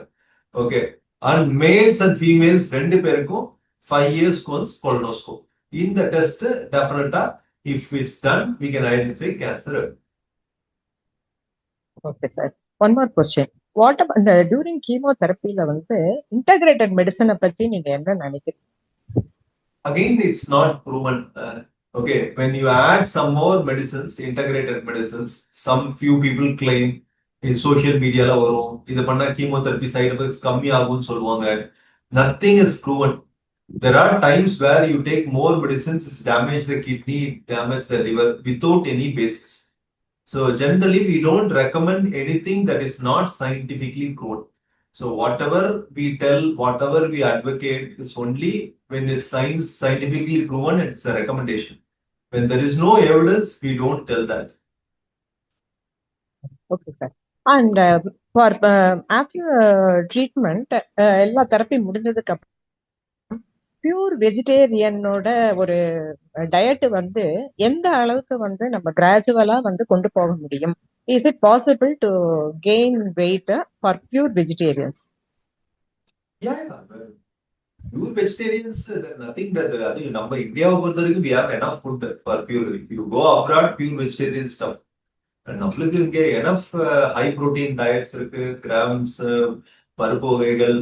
Okay. And males and females ரெண்டு பேருக்கும் 5 years once colonoscope. இந்த test டெஃபினட்டா if it's done we can identify cancer. Okay sir, one more question. What இந்த டியூரிங் கீமோதெரப்பில வந்து இன்டகிரேட்டட் மெடிசனை பத்தி நீங்க என்ன நினைக்கிறீங்க? Again, it's not proven. Okay, when you add some more medicines, integrated medicines, some few people claim social மீடியால வரும் இது பண்ணா கீமோதெரபி சைடு எஃபெக்ட்ஸ் கம்மி ஆகும்னு சொல்லுவாங்க. Nothing is proven. There are times where you take more medicines, it damage the kidney, damage the liver without any basis. So generally we don't recommend anything that is not scientifically proven. So whatever we tell, whatever we advocate is only when it's scientifically proven, it's a recommendation. When there is no evidence, we don't tell that. Okay sir. And for after treatment எல்லா therapy முடிஞ்சதுக்கு அப்புறம் pure வெஜிடேரியனோட ஒரு diet வந்து எந்த அளவுக்கு வந்து நம்ம கிராஜுவலா வந்து கொண்டு போக முடியும்? Is it possible to gain weight for pure vegetarians? Yeah. Pure vegetarians, nothing that அது நம்ம இந்தியாவை பொறுத்த வரைக்கும் we have enough food for pure. If you go abroad, pure vegetarian stuff. நம்மளுக்கு இங்க எனஃப் ஹை புரோட்டீன் டயட்ஸ் இருக்கு, grams, பருப்பு வகைகள்,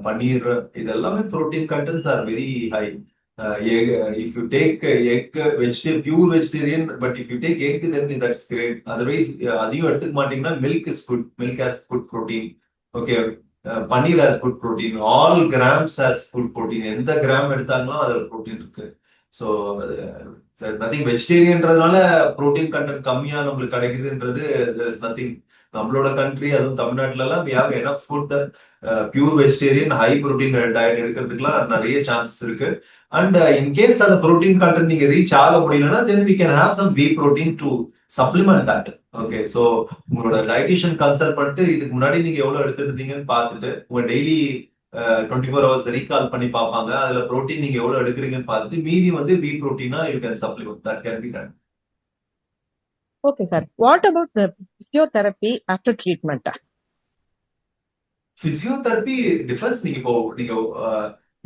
பன்னீர் இதெல்லாமே protein contents are very high. If you take egg, vegetarian, pure vegetarian, but if you take egg, then that's great. Otherwise, அதையும் எடுத்துக்க மாட்டீங்கன்னா milk is good. Milk has good protein. Okay. Paneer has good protein. All grams has good protein. எந்த gram எடுத்தாலும் அதுல protein இருக்கு. So nothing வெஜிடேரியன்றதுனால protein content கம்மியா நம்மளுக்கு கிடைக்குதுன்றது nothing. நம்மளோட country அதுவும் தமிழ்நாட்டுல எல்லாம் we have enough food, pure vegetarian high protein diet எடுக்கிறதுக்குலாம் நிறைய சான்சஸ் இருக்கு. அண்ட் இன்கேஸ் அந்த புரோட்டீன் கண்டென்ட் நீங்க ரீச் ஆக முடியலன்னா then we can have some whey protein to supplement that. Okay, so உங்களோட டயட்டிஷியன் கன்சல்ட் பண்ணிட்டு இதுக்கு முன்னாடி நீங்க எவ்வளவு எடுத்துட்டு இருந்தீங்கன்னு பார்த்துட்டு உங்க டெய்லி 24 hours ரீகால் பண்ணி பார்ப்பாங்க. அதுல புரோட்டீன் நீங்க எவ்வளவு எடுக்கிறீங்கன்னு பார்த்துட்டு மீதி வந்து வி புரோட்டீனா you can supplement. That can be done. Okay sir, what about physiotherapy after treatment? Physiotherapy difference. நீங்க இப்போ நீங்க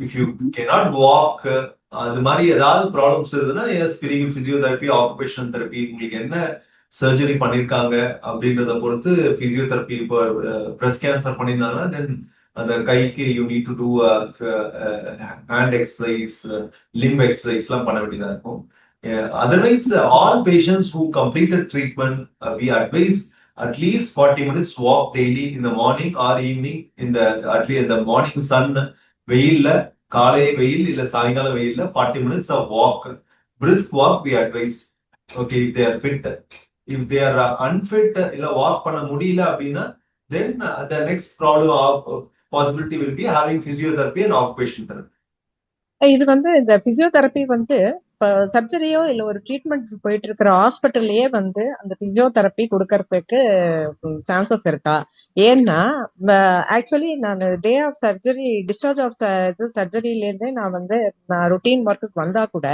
இஃப் யூ கேனாட் வாக் அது மாதிரி ஏதாவது ப்ராப்ளம்ஸ் இருந்ததுன்னா எஸ் பிசியோதெரபி, ஆக்குபேஷனல் தெரப்பி, உங்களுக்கு என்ன சர்ஜரி பண்ணிருக்காங்க அப்படின்றத பொறுத்து பிசியோதெரப்பி. இப்போ பிரஸ்ட் கேன்சர் பண்ணியிருந்தாங்கன்னா தென் அந்த கைக்கு you need to do hand exercise, limb exercise எல்லாம் பண்ண வேண்டியதா இருக்கும். Otherwise all patients who completed treatment we advise at least 40 minutes walk daily in the morning or evening in the at least in the morning sun, வெயில்ல காலை வெயில் இல்ல சாயங்கால வெயில்ல 40 minutes of walk, brisk walk we advise. Okay, if they are fit. If they are unfit இல்ல walk பண்ண முடியல அப்படின்னா then the next problem possibility will be having physiotherapy and occupational therapy. இது வந்து இந்த பிசியோதெரப்பி வந்து இப்போ சர்ஜரியோ இல்ல ஒரு ட்ரீட்மெண்ட் போயிட்டு இருக்கிற ஹாஸ்பிட்டல்லயே வந்து அந்த பிசியோதெரப்பி கொடுக்கறதுக்கு சான்சஸ் இருக்கா? ஏன்னா ஆக்சுவலி நான் day of surgery discharge of சர்ஜரியில இருந்தே நான் வந்து ரொட்டீன் ஒர்க்குக்கு வந்தா கூட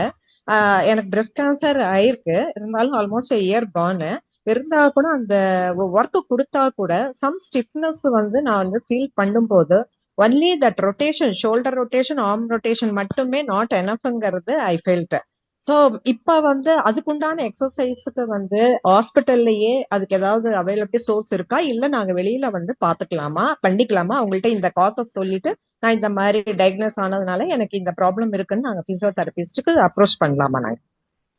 எனக்கு பிரெஸ்ட் கேன்சர் ஆயிருக்கு. இருந்தாலும் ஆல்மோஸ்ட் இயர் கானு இருந்தா கூட அந்த ஒர்க்கு கொடுத்தா கூட சம் ஸ்டிஃப்னஸ் வந்து நான் வந்து ஃபீல் பண்ணும்போது only that rotation, shoulder rotation, arm rotation மட்டுமே நாட் எனஃப்ங்கிறது ஐ ஃபெல்ட். ஸோ இப்ப வந்து அதுக்குண்டான எக்ஸசைஸுக்கு வந்து ஹாஸ்பிட்டல்லையே அதுக்கு ஏதாவது அவைலபிலிட்டி சோர்ஸ் இருக்கா, இல்ல நாங்க வெளியில வந்து பாத்துக்கலாமா, பண்ணிக்கலாமா? அவங்கள்ட்ட இந்த காசஸ் சொல்லிட்டு நான் இந்த மாதிரி டயக்னோஸ் ஆனதுனால எனக்கு இந்த ப்ராப்ளம் இருக்குன்னு நாங்க பிசியோதெரபிஸ்டுக்கு அப்ரோச் பண்ணலாமா நாங்க?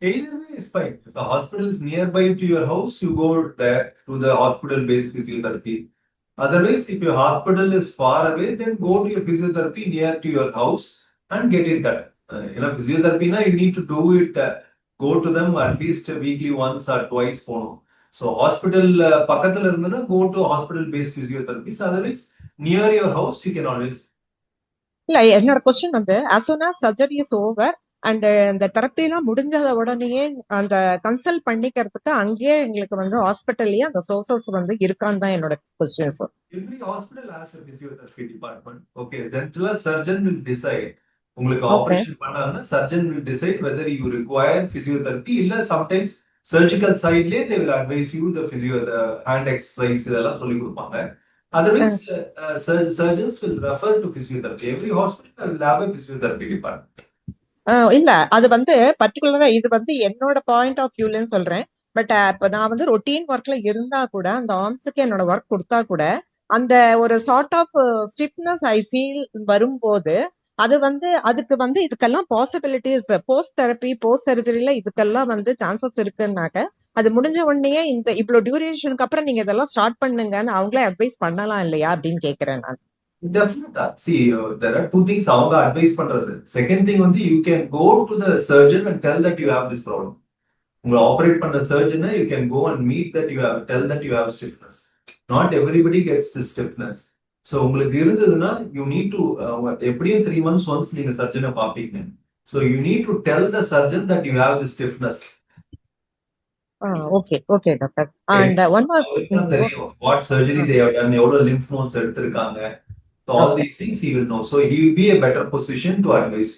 Either way is fine. If the hospital is nearby to your house, you go there to the hospital-based physiotherapy. Otherwise, if your hospital is far away, then go to your physiotherapy near to your house and get it done. Physiotherapy na you need to do it. Go to them at least weekly once or twice. So hospital பக்கத்துல இருந்தனா go to hospital-based physiotherapy. Otherwise, near your house you can always. இல்ல, என்னோட question வந்து as soon as surgery is over and இந்த therapy எல்லாம் முடிஞ்சத உடனேயே அந்த consult பண்ணிக்கிறதுக்கு அங்கேயே எங்களுக்கு வந்து ஹாஸ்பிட்டல்லயே அந்த சோர்சஸ் வந்து இருக்கான்னு தான் என்னோட question sir. Every hospital has a physiotherapy department. Okay, then the surgeon will decide. உங்களுக்கு ஆபரேஷன் பண்ணாங்கன்னா surgeon will decide whether you require physiotherapy இல்ல sometimes surgical sideலயே they will advise you the hand exercise இதெல்லாம் சொல்லி கொடுப்பாங்க. Otherwise, surgeons will refer to physiotherapy. Every hospital will have a physiotherapy department. இல்ல, அது வந்து பர்டிகுலரா இது வந்து என்னோட பாயிண்ட் ஆஃப் வியூலன்னு சொல்றேன். பட் இப்ப நான் வந்து ரொட்டீன் ஒர்க்ல இருந்தா கூட அந்த ஆர்ம்ஸுக்கு என்னோட ஒர்க் கொடுத்தா கூட அந்த ஒரு sort of stiffness I feel வரும்போது அது வந்து அதுக்கு வந்து இதுக்கெல்லாம் பாசிபிலிட்டிஸ் போஸ்ட் தெரப்பி போஸ்ட் சர்ஜரியில இதுக்கெல்லாம் வந்து சான்சஸ் இருக்குன்னாக்க அது முடிஞ்ச உடனே இந்த இவ்வளவு டியூரேஷனுக்கு அப்புறம் நீங்க இதெல்லாம் ஸ்டார்ட் பண்ணுங்கன்னு அவங்களே அட்வைஸ் பண்ணலாம் இல்லையா அப்படின்னு கேக்குறேன் நான். Definitely. See, there are two things அவங்க advise பண்றது. Second thing வந்து you can go to the surgeon and tell that you have this problem. உங்களை ஆபரேட் பண்ண surgeon you can go and meet that you have, tell that you have stiffness. Not everybody gets this stiffness. So உங்களுக்கு இருந்ததுன்னா you need to எப்படியும் 3 months once நீங்க சர்ஜனை பார்ப்பீங்க. So you need to tell the surgeon that you have this stiffness. Okay doctor. And one more what surgery they have done, எவ்வளவு lymph nodes எடுத்திருக்காங்க. So all these things he will know. So he will be a better position to advise.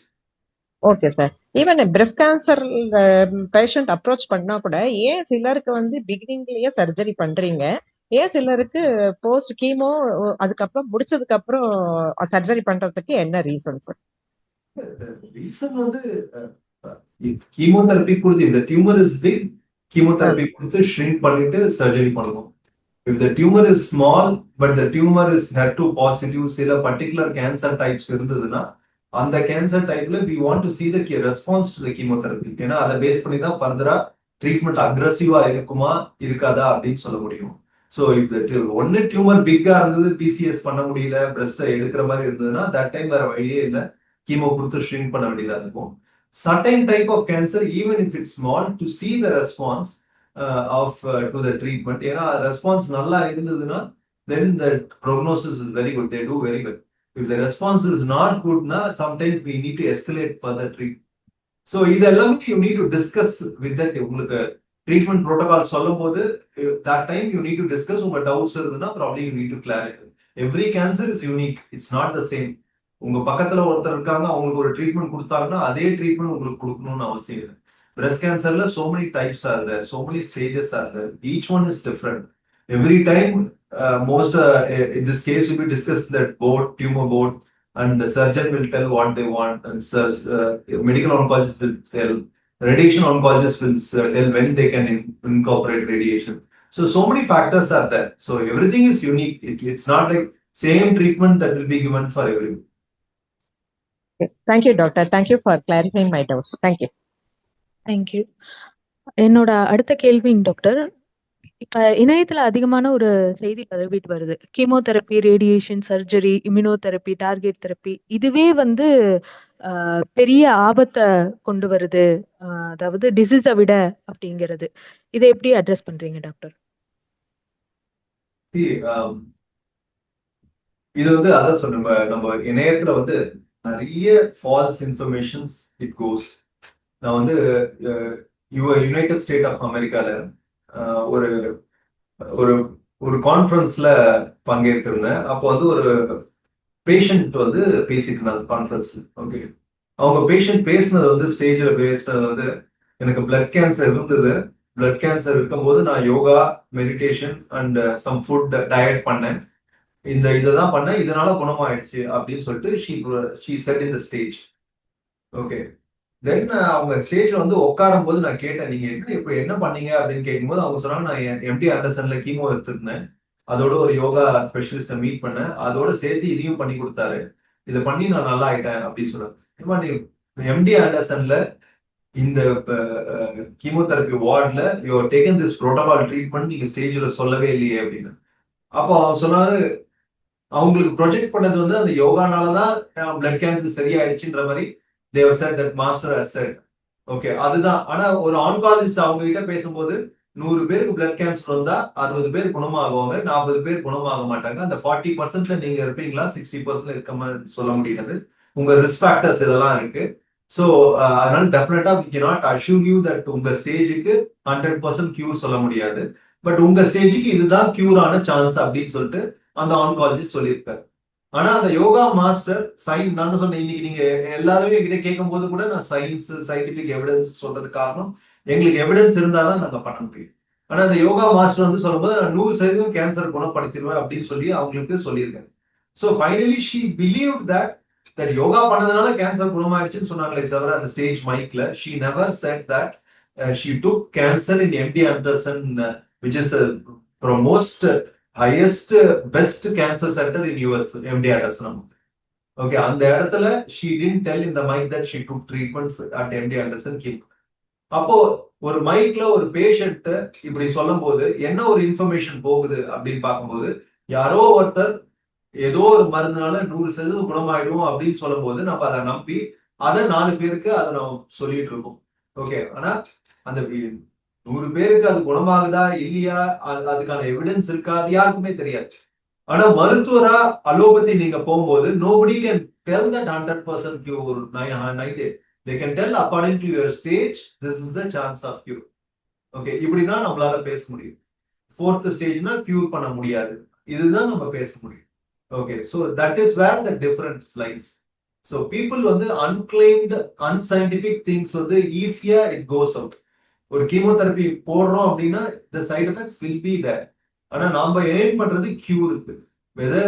Okay sir. Even breast cancer patient approach பண்ணா கூட ஏன் சிலருக்கு வந்து பிகினிங்லயே surgery பண்றீங்க, ஏன் சிலருக்கு போஸ்ட் கீமோ அதுக்கப்புறம் முடிச்சதுக்கு அப்புறம் சர்ஜரி பண்றதுக்கு என்ன ரீசன் சார்? ரீசன் வந்து கீமோதெரபி கொடுத்து இந்த டியூமர் இஸ் பிக், கீமோதெரபி கொடுத்து ஷ்ரிங்க் பண்ணிட்டு சர்ஜரி பண்ணுவோம். If the tumor is small but the tumor is HER2 positive, சில particular cancer types இருந்ததுன்னா அந்த கேன்சர் டைப்ல we want to see the response to the chemotherapy. ஏன்னா அதை பேஸ் பண்ணி தான் ஃபர்தரா ட்ரீட்மெண்ட் அக்ரெசிவா இருக்குமா இருக்காதா அப்படின்னு சொல்ல முடியும். ஸோ if ஒன்னு டியூமர் பிக்கா இருந்தது, பிசிஎஸ் பண்ண முடியல, பிரஸ்ட்டை எடுக்கிற மாதிரி இருந்ததுன்னா தட் டைம் வேற வழியே இல்லை, கீமோ கொடுத்து ஷ்ரிங்க் பண்ண வேண்டியதா இருக்கும். Certain type of cancer, even if it's small, to see the response to the treatment, ஏன்னா ரெஸ்பான்ஸ் நல்லா இருந்ததுன்னா then the prognosis is very good, they do very well. If the response is not good na sometimes we need to escalate further treatment. So இதெல்லாம் you need to discuss with that. உங்களுக்கு treatment protocol சொல்லும் போது that time you need to discuss. உங்க doubts இருந்ததுன்னா probably you need to clarify. Every cancer is unique, it's not the same. உங்க பக்கத்துல ஒருத்தர் இருக்காங்க, அவங்களுக்கு ஒரு ட்ரீட்மெண்ட் கொடுத்தாங்கன்னா அதே ட்ரீட்மெண்ட் உங்களுக்கு கொடுக்கணும்னு அவசியம் இல்லை. Breast cancer so many types are there, so many stages are there, each one is different. Every time in this case will be discussed that board, tumor board, and the surgeon will tell what they want, and medical oncologist will tell, radiation oncologist will tell when they can incorporate radiation. So many factors are there, so everything is unique. It's not like same treatment that will be given for everyone. Thank you doctor, thank you for clarifying my doubts. Thank you. Thank you. என்னோட அடுத்த கேள்விங்க doctor, இப்ப இணையத்துல அதிகமான ஒரு செய்தி பரவிட்டு வருது, chemotherapy, radiation, surgery, immunotherapy, target therapy இதுவே வந்து பெரிய ஆபத்தை கொண்டு வருது, அதாவது டிசீஸை விட அப்படிங்கிறது. இதை எப்படி அட்ரஸ் பண்றீங்க டாக்டர்? இது வந்து அதான் சொன்ன நம்ம இணையத்துல வந்து நிறைய ஃபால்ஸ் இன்ஃபர்மேஷன்ஸ் இட் கோஸ். நான் வந்து யுனைடெட் ஸ்டேட் ஆஃப் அமெரிக்கால ஒரு ஒரு ஒரு கான்ஃபரன்ஸ்ல பங்கேற்றிருந்தேன். அப்போ வந்து ஒரு பேஷண்ட் வந்து பேசிட்டு இருந்தாங்க கான்ஃபரன்ஸ்ல. ஓகே, அவங்க பேஷண்ட் பேசினது வந்து ஸ்டேஜில் பேசினது வந்து எனக்கு பிளட் கேன்சர் இருந்தது, பிளட் கேன்சர் இருக்கும்போது நான் yoga, meditation and some food diet பண்ணேன். இததான் பண்ண இதனால குணமாயிடுச்சு அப்படின்னு சொல்லிட்டு she said in the stage. Okay. Then அவங்க ஸ்டேஜ்ல வந்து உட்காரும் போது நான் கேட்டேன், நீங்க என்ன பண்ணீங்க அப்படின்னு கேட்கும்போது அவங்க சொன்னாங்க, நான் எம்டி ஆண்டர்சன்ல கீமோ எடுத்திருந்தேன், அதோட ஒரு யோகா ஸ்பெஷலிஸ்ட மீட் பண்ணேன், அதோட சேர்த்து இதையும் பண்ணி கொடுத்தாரு, இதை பண்ணி நான் நல்லா ஆயிட்டேன் அப்படின்னு சொன்னேன். எம்டி ஆண்டர்சன்ல இந்த கீமோதெரபி வார்ட்ல you taken this protocol treatment நீங்க ஸ்டேஜ்ல சொல்லவே இல்லையே அப்படின்னு. அப்போ அவங்க சொன்னாரு, அவங்களுக்கு ப்ரொஜெக்ட் பண்ணது வந்து அந்த யோகானாலதான் பிளட் கேன்சர் சரியாயிடுச்சுன்ற மாதிரி they have said that master has said. Okay, அதுதான். ஆனா ஒரு ஆன்காலஜிஸ்ட் அவங்க கிட்ட பேசும்போது 100 பேருக்கு பிளட் கேன்சர் வந்தா 60 பேர் குணமாகுவாங்க, 40 பேர் குணமாக மாட்டாங்க. அந்த 40%ல நீங்க இருப்பீங்களா, 60% இருக்க மாதிரி சொல்ல முடியாது. உங்க ரிஸ்க் ஃபேக்டர்ஸ் இதெல்லாம் இருக்கு. ஸோ அதனால டெஃபினட்டா we cannot assure you that உங்க ஸ்டேஜுக்கு 100% கியூர் சொல்ல முடியாது. பட் உங்க ஸ்டேஜுக்கு இதுதான் கியூரான சான்ஸ் அப்படின்னு சொல்லிட்டு அந்த ஆன்காலஜிஸ்ட் சொல்லியிருக்காரு. ஆனா அந்த யோகா மாஸ்டர் நான் தான் சொன்னேன், இன்னைக்கு நீங்க எல்லாருமே என்கிட்ட கேட்கும் போது கூட நான் சயின்ஸ் சயின்டிபிக் எவிடன்ஸ் சொல்றது காரணம், எங்களுக்கு எவிடன்ஸ் இருந்தாதான் நாங்க பண்ண முடியும். ஆனா அந்த யோகா மாஸ்டர் வந்து சொல்லும்போது நான் 100% கேன்சர் குணப்படுத்திடுவேன் அப்படின்னு சொல்லி அவங்களுக்கு சொல்லியிருக்கேன். So finally she believe that yoga பண்ணதுனால கேன்சர் குணமாயிடுச்சுன்னு சொன்னாங்களே தவிர அந்த ஸ்டேஜ் மைக்ல she never said that she took cancer in MD Anderson which is most highest best cancer center in US, MD Anderson. Okay, அந்த இடத்துல she didn't tell in the mic that she took treatment at MD Anderson Kim. அப்போ ஒரு மைக்ல ஒரு patient இப்படி சொல்லும் போது என்ன ஒரு இன்ஃபர்மேஷன் போகுது அப்படின்னு பார்க்கும்போது, யாரோ ஒருத்தர் ஏதோ ஒரு மருந்துனால 100% குணமாயிடும் அப்படின்னு சொல்லும் போது நம்ம அதை நம்பி அதை 4 பேருக்கு அதை நம்ம சொல்லிட்டு இருக்கோம். ஓகே, ஆனா அந்த 100 பேருக்கு அது குணமாகுதா இல்லையா, அதுக்கான எவிடன்ஸ் இருக்கா, அது யாருக்குமே தெரியாது. ஆனா மருத்துவரா அலோபதி நீங்க போகும்போது nobody can tell that 100% cure. They can tell according to your stage, this is the chance of cure. Okay, இப்படிதான் நம்மளால பேச முடியும். 4th ஸ்டேஜ்னா கியூர் பண்ண முடியாது, இதுதான் நம்ம பேச முடியும். Okay, so that is where the difference lies. So people வந்து unclaimed unscientific things வந்து ஈஸியா it goes out. ஒரு கீமோதெரபி போடுறோம் அப்படின்னா the side effects will be there. ஆனா நாம எய்ம் பண்றது கியூருக்கு. whether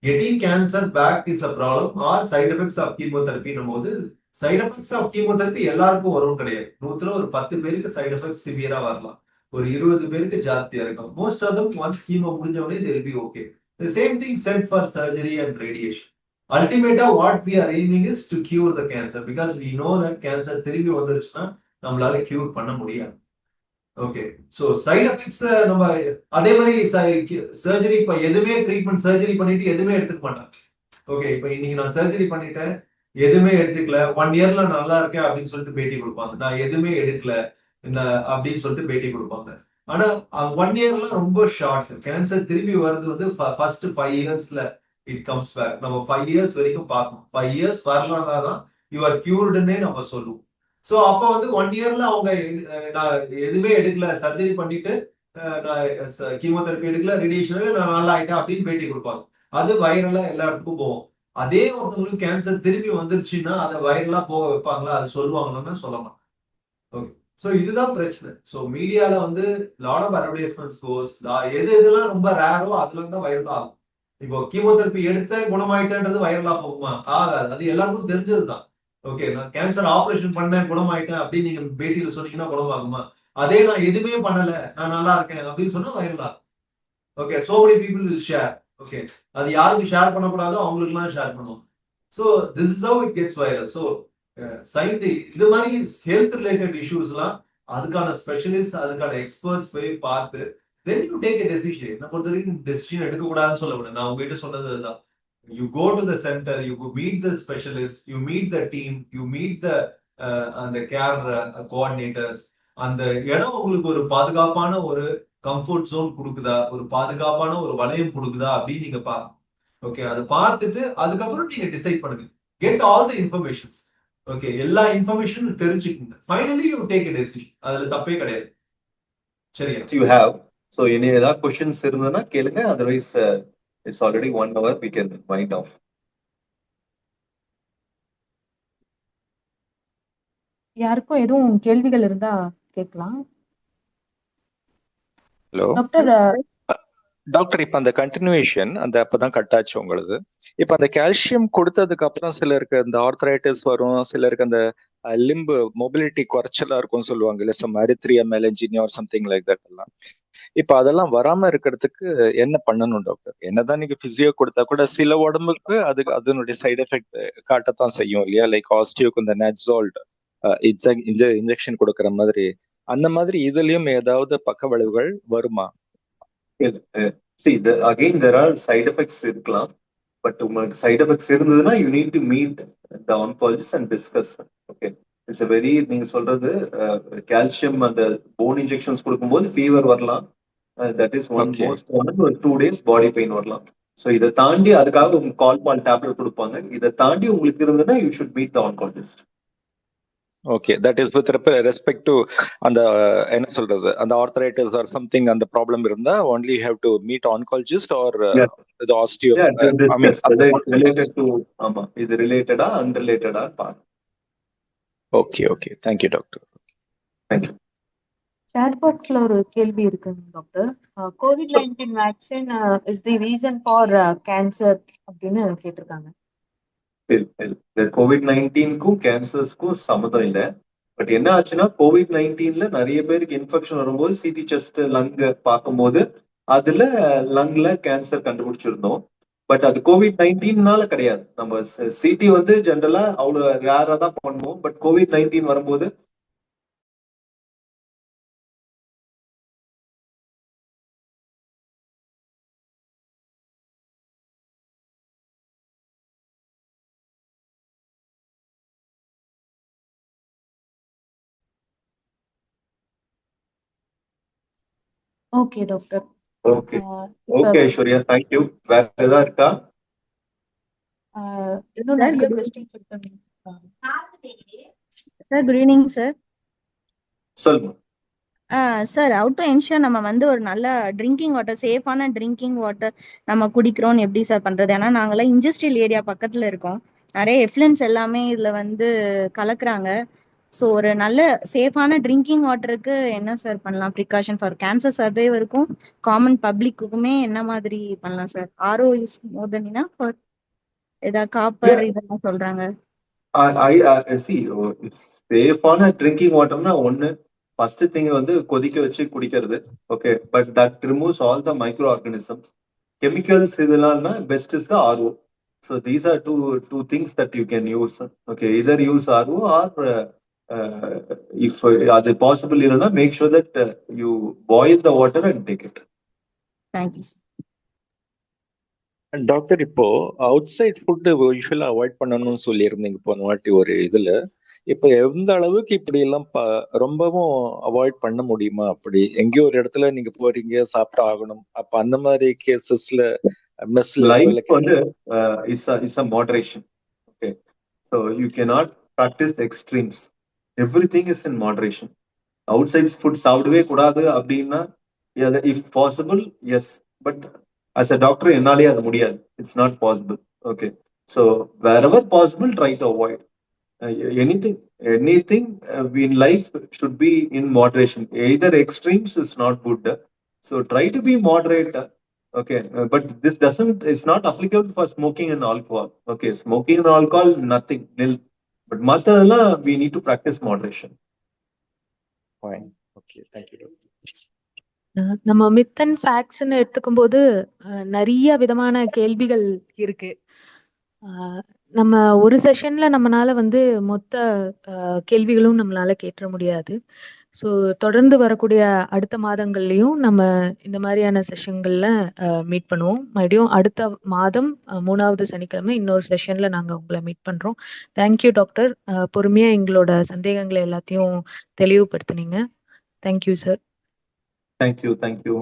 getting cancer back is a problem or side effects of chemotherapy போது சைட் எஃபெக்ட்ஸ் ஆஃப் கீமோதெரபி எல்லாருக்கும் வரும் கிடையாது. 100ல ஒரு 10 பேருக்கு சைட் எஃபெக்ட்ஸ் சிவியரா வரலாம், ஒரு 20 பேருக்கு ஜாஸ்தியா இருக்கும். Most of them once chemo முடிஞ்ச உடனே they will be okay. The same thing said for surgery and radiation. Ultimately what we are aiming is to cure the cancer because we know that cancer திரும்பி வந்துருச்சுன்னா நம்மளால cure பண்ண முடியாது. Okay, so side effects நம்ம அதே மாதிரி surgery இப்ப எதுவுமே ட்ரீட்மெண்ட் சர்ஜரி பண்ணிட்டு எதுவுமே எடுத்துக்க மாட்டாங்க. ஓகே, இப்ப இன்னைக்கு நான் சர்ஜரி பண்ணிட்டேன், எதுவுமே எடுத்துக்கல, 1 இயர்ல நல்லா இருக்கேன் அப்படின்னு சொல்லிட்டு பேட்டி கொடுப்பாங்க. நான் எதுவுமே எடுக்கல அப்படின்னு சொல்லிட்டு பேட்டி கொடுப்பாங்க. ஆனா 1 இயர்ல ரொம்ப ஷார்ட். கேன்சர் திரும்பி வருது வந்து ஃபர்ஸ்ட் 5 இயர்ஸ்ல இட் கம்ஸ் பேக். நம்ம 5 இயர்ஸ் வரைக்கும் பார்க்கணும். 5 இயர்ஸ் வரலாம்னா யூ ஆர் கியூர்டுன்னே நம்ம சொல்லுவோம். சோ அப்ப வந்து 1 இயர்ல அவங்க நான் எதுவுமே எடுக்கல, சர்ஜரி பண்ணிட்டு நான் கீமோதெரபி எடுக்கல, ரேடியேஷன் நான் நல்லா ஆயிட்டேன் அப்படின்னு பேட்டி கொடுப்பாங்க. அது வைரலா எல்லா இடத்துக்கும் போகும். அதே ஒருத்தவங்களுக்கு கேன்சர் திரும்பி வந்துருச்சுன்னா அதை வைரலா போக வைப்பாங்களா, அது சொல்லுவாங்கன்னா சொல்ல மாட்டாங்க. ஓகே, சோ இதுதான் பிரச்சனை. சோ மீடியால வந்து லாட் ஆஃப் அட்வர்டைஸ்மெண்ட்ஸ் கோஸ், எதெல்லாம் ரொம்ப ரேரோ அதுல தான் வைரலா ஆகும். இப்போ கீமோதெரபி எடுத்த குணமாயிட்டேன்றது வைரலா போகுமா? ஆகாது. அது எல்லாருக்கும் தெரிஞ்சதுதான். ஓகே, நான் கேன்சர் ஆபரேஷன் பண்ணேன் குணமாயிட்டேன் அப்படின்னு நீங்க பேட்டியில சொன்னீங்கன்னா குணமாகுமா? அதே நான் எதுவுமே பண்ணல நான் நல்லா இருக்கேன் அப்படின்னு சொன்னா வைரலா. Okay, so many people will share. Okay, அது யாருக்கு ஷேர் பண்ணக்கூடாதோ அவங்களுக்குலாம் ஷேர் பண்ணுவோம். So this is how it gets viral. So இது மாதிரி ஹெல்த் ரிலேட்டட் இஷ்யூஸ்லாம் அதுக்கான ஸ்பெஷலிஸ்ட் அதுக்கான எக்ஸ்பர்ட்ஸ் போய் பார்த்து then you take a decision. என்ன பொறுத்த வரைக்கும் டெசிஷன் எடுக்கக்கூடாதுன்னு சொல்ல விட, நான் உங்ககிட்ட சொன்னது அதுதான். You go to the center, you meet the specialist, you meet the team, you meet the care coordinators. அந்த இடம் உங்களுக்கு ஒரு பாதுகாப்பான ஒரு கம்ஃபர்ட் ஜோன் கொடுக்குதா, ஒரு பாதுகாப்பான ஒரு வளையம் கொடுக்குதா அப்படின்னு நீங்க பாருங்க. ஓகே, அதை பார்த்துட்டு அதுக்கப்புறம் நீங்க டிசைட் பண்ணுங்க. Get all the informations. Okay, எல்லா இன்ஃபர்மேஷனும் தெரிஞ்சுக்கோங்க. Finally you take a decision. அதுல தப்பே கிடையாது. சரியா? You have. So இனி ஏதாவது கொஸ்டின்ஸ் இருந்ததுன்னா கேளுங்க. Otherwise it's already 1 hour, we can wind off. யாருக்கும் எதுவும் கேள்விகள் இருந்தா கேட்கலாம். ஹலோ டாக்டர் டாக்டர் இப்ப அந்த கண்டினியூஷன் அந்த அப்பதான் கட் ஆச்சு உங்களுக்கு. இப்ப அந்த கால்சியம் கொடுத்ததுக்கு அப்புறம் சிலருக்கு அந்த ஆர்த்தரைட்டிஸ் வரும், சிலருக்கு அந்த லிம்பு மொபிலிட்டி குறைச்சலா இருக்கும்னு சொல்லுவாங்க இல்ல, சம் அரித்ரியா மெலஞ்சினியா ஆர் சம்திங் லைக் தட் எல்லாம். இப்ப அதெல்லாம் வராம இருக்கிறதுக்கு என்ன பண்ணணும் டாக்டர்? என்னதான் நீங்க பிசியோ கொடுத்தா கூட சில உடம்புக்கு அதுக்கு அதனுடைய சைடு எஃபெக்ட் காட்டத்தான் செய்யும் இல்லையா? லைக் ஆஸ்டியோக்கு இந்த நெட்ஸால்ட் இன்ஜெக்ஷன் கொடுக்கற மாதிரி, அந்த மாதிரி இதுலயும் ஏதாவது பக்க விளைவுகள் வருமா? See, again there are side effects இருக்கலாம். பட் உங்களுக்கு சைடு எஃபெக்ட்ஸ் இருந்ததுன்னா you need to meet the oncologist and discuss. Okay, it's very, நீங்க சொல்றது கால்சியம் அந்த போன் இன்ஜெக்ஷன்ஸ் கொடுக்கும்போது ஃபீவர் வரலாம். தட் இஸ் ஒன் மோஸ்ட் ஒரு 2 days பாடி பெயின் வரலாம். ஸோ இதை தாண்டி அதுக்காக உங்களுக்கு கால் டேப்லெட் கொடுப்பாங்க. இதை தாண்டி உங்களுக்கு இருந்ததுன்னா you should meet the oncologist. Okay, that is with respect to அந்த என்ன சொல்றது, அந்த ஆர்த்தரைட்டிஸ் ஆர் சம்திங் அந்த ப்ராப்ளம் இருந்தா only you have to meet oncologist or the osteo. I mean related to, ஆமா, இது ரிலேட்டடா அன்ரிலேட்டடா பாருங்க. Okay thank you doctor. Thank you. Chat பாக்ஸ்ல ஒரு கேள்வி இருக்குங்க டாக்டர். கோவிட்-19 vaccine is the reason for cancer அப்படின்னு கேட்டிருக்காங்க. இந்த கோவிட்-19க்கும் கேன்சர்ஸ்க்கும் சம்மதம் இல்லை. பட் என்ன ஆச்சுன்னா கோவிட்-19ல நிறைய பேருக்கு இன்ஃபெக்ஷன் வரும்போது சிடி செஸ்ட் லங் பார்க்கும்போது அதுல லங்ல கேன்சர் கண்டுபிடிச்சிருந்தோம். பட் அது கோவிட்-19னால கிடையாது. நம்ம சிடி வந்து ஜென்ரலா அவ்வளவு ரேரா தான் பண்ணுவோம். பட் கோவிட்-19 வரும்போது okay doctor. Okay Aishwarya, thank you. வேற ஏதாவது இருக்கா? இன்னும் நிறைய क्वेश्चंस இருக்கு சார். Good evening sir. சொல்லுங்க சார், அவுட் டு என்ஷூர் நம்ம வந்து ஒரு நல்ல ட்ரிங்கிங் வாட்டர், சேஃபான ட்ரிங்கிங் வாட்டர் நம்ம குடிக்கிறோம்னு எப்படி சார் பண்றது? ஏன்னா நாங்களாம் இண்டஸ்ட்ரியல் ஏரியா பக்கத்துல இருக்கோம், நிறைய எஃப்ளன்ஸ் எல்லாமே இதுல வந்து கலக்குறாங்க. ஸோ ஒரு நல்ல சேஃபான ட்ரிங்கிங் வாட்டருக்கு என்ன சார் பண்ணலாம்? ப்ரிகாஷன் ஃபார் கேன்சர் சர்வைவருக்கும் காமன் பப்ளிக்குமே என்ன மாதிரி பண்ணலாம் sir? RO is more then enough for ஏதாவது காப்பர் இதெல்லாம் சொல்றாங்க. சேஃபான ட்ரிங்கிங் வாட்டர்னா ஒண்ணு, ஃபர்ஸ்ட் திங் வந்து கொதிக்க வச்சு குடிக்கிறது. Okay, but that removes all the micro organisms. Chemicals இதெல்லாம்னா best is the RO. So these are two things that you can use. Okay, either use RO or if அது possible இல்லைன்னா make sure that you boil the water and take it. Thank you sir. Doctor, இப்போ outside food usually avoid பண்ணணும்னு சொல்லியிருந்தீங்க போன வாட்டி ஒரு இதுல. இப்ப எந்த அளவுக்கு இப்படி எல்லாம் ரொம்பவும் அவாய்ட் பண்ண முடியுமா? அப்படி எங்கேயோ ஒரு இடத்துல நீங்க போறீங்க, சாப்பிட்டு ஆகணும், அப்ப அந்த மாதிரி கேசஸ்ல லைஃப் வந்து is a moderation. Okay, so you cannot practise extremes. Everything is in moderation. Outside food சாப்பிடவே கூடாது அப்படின்னா if possible yes, but as a doctor என்னாலே அது முடியாது. It's not possible. Okay, so wherever possible try to avoid anything in life should be in moderation. Either extremes is not good, so try to be moderate. Okay, but this is not applicable for smoking and alcohol. Okay, smoking and alcohol nothing, nil. But matadala we need to practice moderation. Fine. Okay, thank you doctor. நம்ம myth and ஃபேக்ட்ஸ்ன்னு எடுத்துக்கும் போது நிறைய விதமான கேள்விகள் இருக்கு. நம்ம ஒரு செஷன்ல நம்மளால வந்து மொத்த கேள்விகளும் நம்மளால கேட்ட முடியாது. ஸோ தொடர்ந்து வரக்கூடிய அடுத்த மாதங்கள்லயும் நம்ம இந்த மாதிரியான செஷன்கள்ல மீட் பண்ணுவோம். மறுபடியும் அடுத்த மாதம் 3வது சனிக்கிழமை இன்னொரு செஷன்ல நாங்க உங்களை மீட் பண்றோம். தேங்க்யூ டாக்டர், பொறுமையா எங்களோட சந்தேகங்களை எல்லாத்தையும் தெளிவுபடுத்தினீங்க. Thank you sir. Thank you.